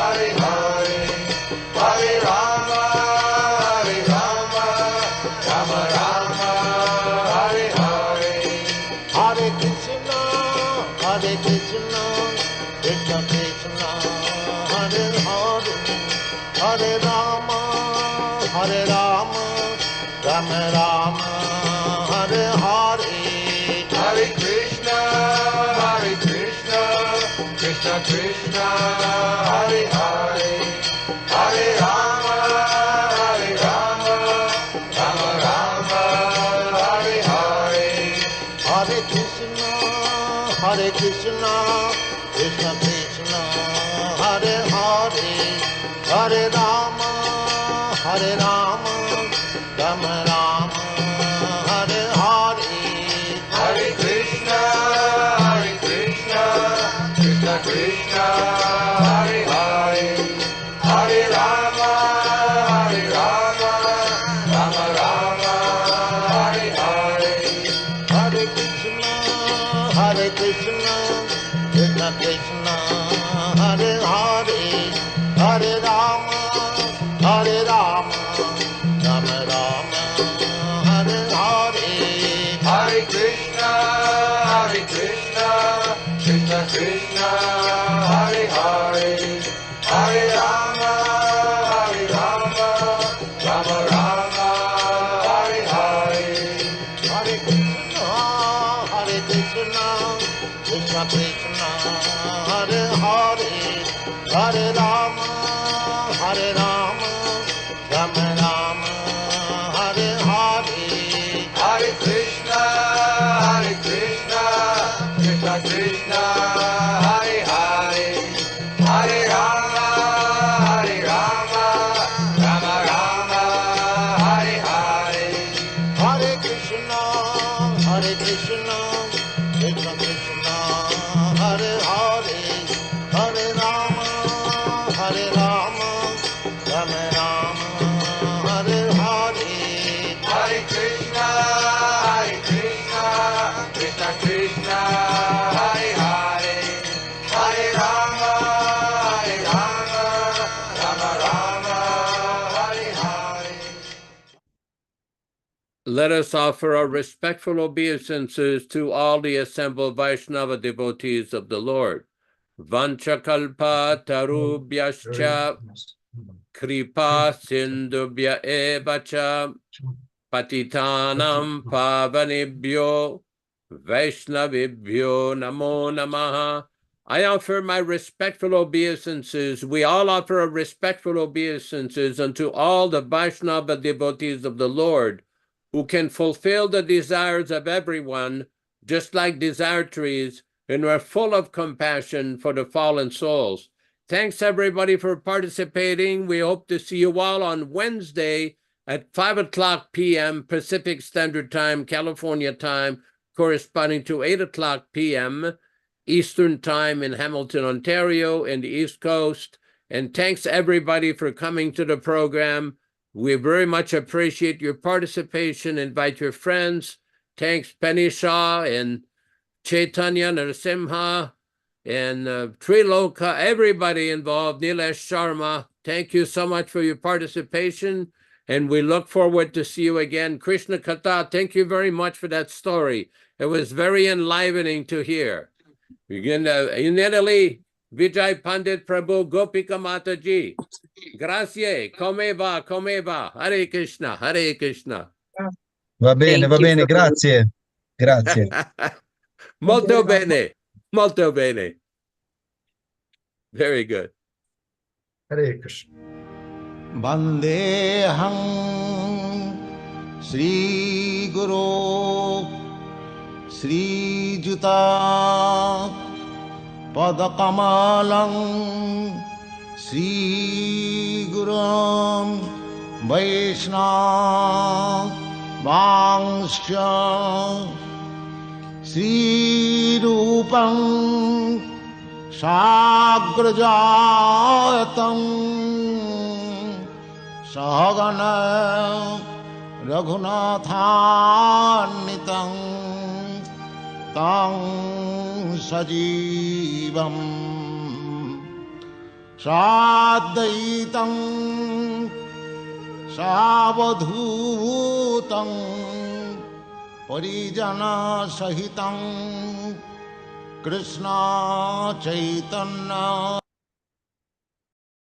Hare Hare, Hare Rama, Rama Rama, Hare Hare. Hare Krishna, Krishna Krishna, Hare Hare, Hare Rama, Rama Rama, Hare Hare. Hare Krishna, Krishna Krishna, Hare Hare, Hare Rama, Rama Rama, Hare Hare. Hare Krishna, Krishna Krishna, Hare Hare, Hare Rama, Rama Rama, Hare Hare. Hare Krishna, Krishna Krishna, Hare Hare, Hare Rama, Rama Rama, Hare Hare. Hare Krishna, Krishna Krishna, Hare Hare, Hare Rama, Rama Rama, Hare Hare. Hare Krishna, Krishna Krishna, Hare Hare, Hare Rama, Rama Rama, Hare Hare. Hare Krishna, Krishna Krishna, Hare Hare, Hare Rama, Rama Rama, Hare Hare. let us offer our respectful obeisances to all the assembled Vaishnava devotees of the Lord. Vanchakalpa tarubhyascha kripa sindubhya evacha patitanam pavanebhyo Vaishnavibhyo namo namaha. I offer my respectful obeisances. We all offer our respectful obeisances unto all the Vaishnava devotees of the Lord, who can fulfill the desires of everyone, just like desire trees, and are full of compassion for the fallen souls. Thanks, everybody, for participating. We hope to see you all on Wednesday at 5 o'clock p.m. Pacific Standard Time, California time, corresponding to 8 o'clock p.m. Eastern Time in Hamilton, Ontario, and the East Coast. And thanks, everybody, for coming to the program. We very much appreciate your participation. Invite your friends. Thanks, Penny Shah and Chaitanya Narasimha and Triloka, everybody involved, Nilesh Sharma. Thank you so much for your participation, and we look forward to see you again. Krishna Katha, thank you very much for that story. It was very enlivening to hear. In Italy, Vijay Pandit Prabhu Gopika Mataji. Grazie, come va, come va? Hare Krishna, Hare Krishna. Va Thank you bene, for- grazie. Grazie. Molto bene, molto bene. Very good. Hare Krishna. Vandeham Sri Guru Sri Juta Padakamalam Sri Gurum Vaishnava Vangsha Sri Rupam Sagrajatam Sahagana Raghunathannitam Tang Sajivam Sadaitam Savadhutam Parijana Sahitam Krishna Chaitanya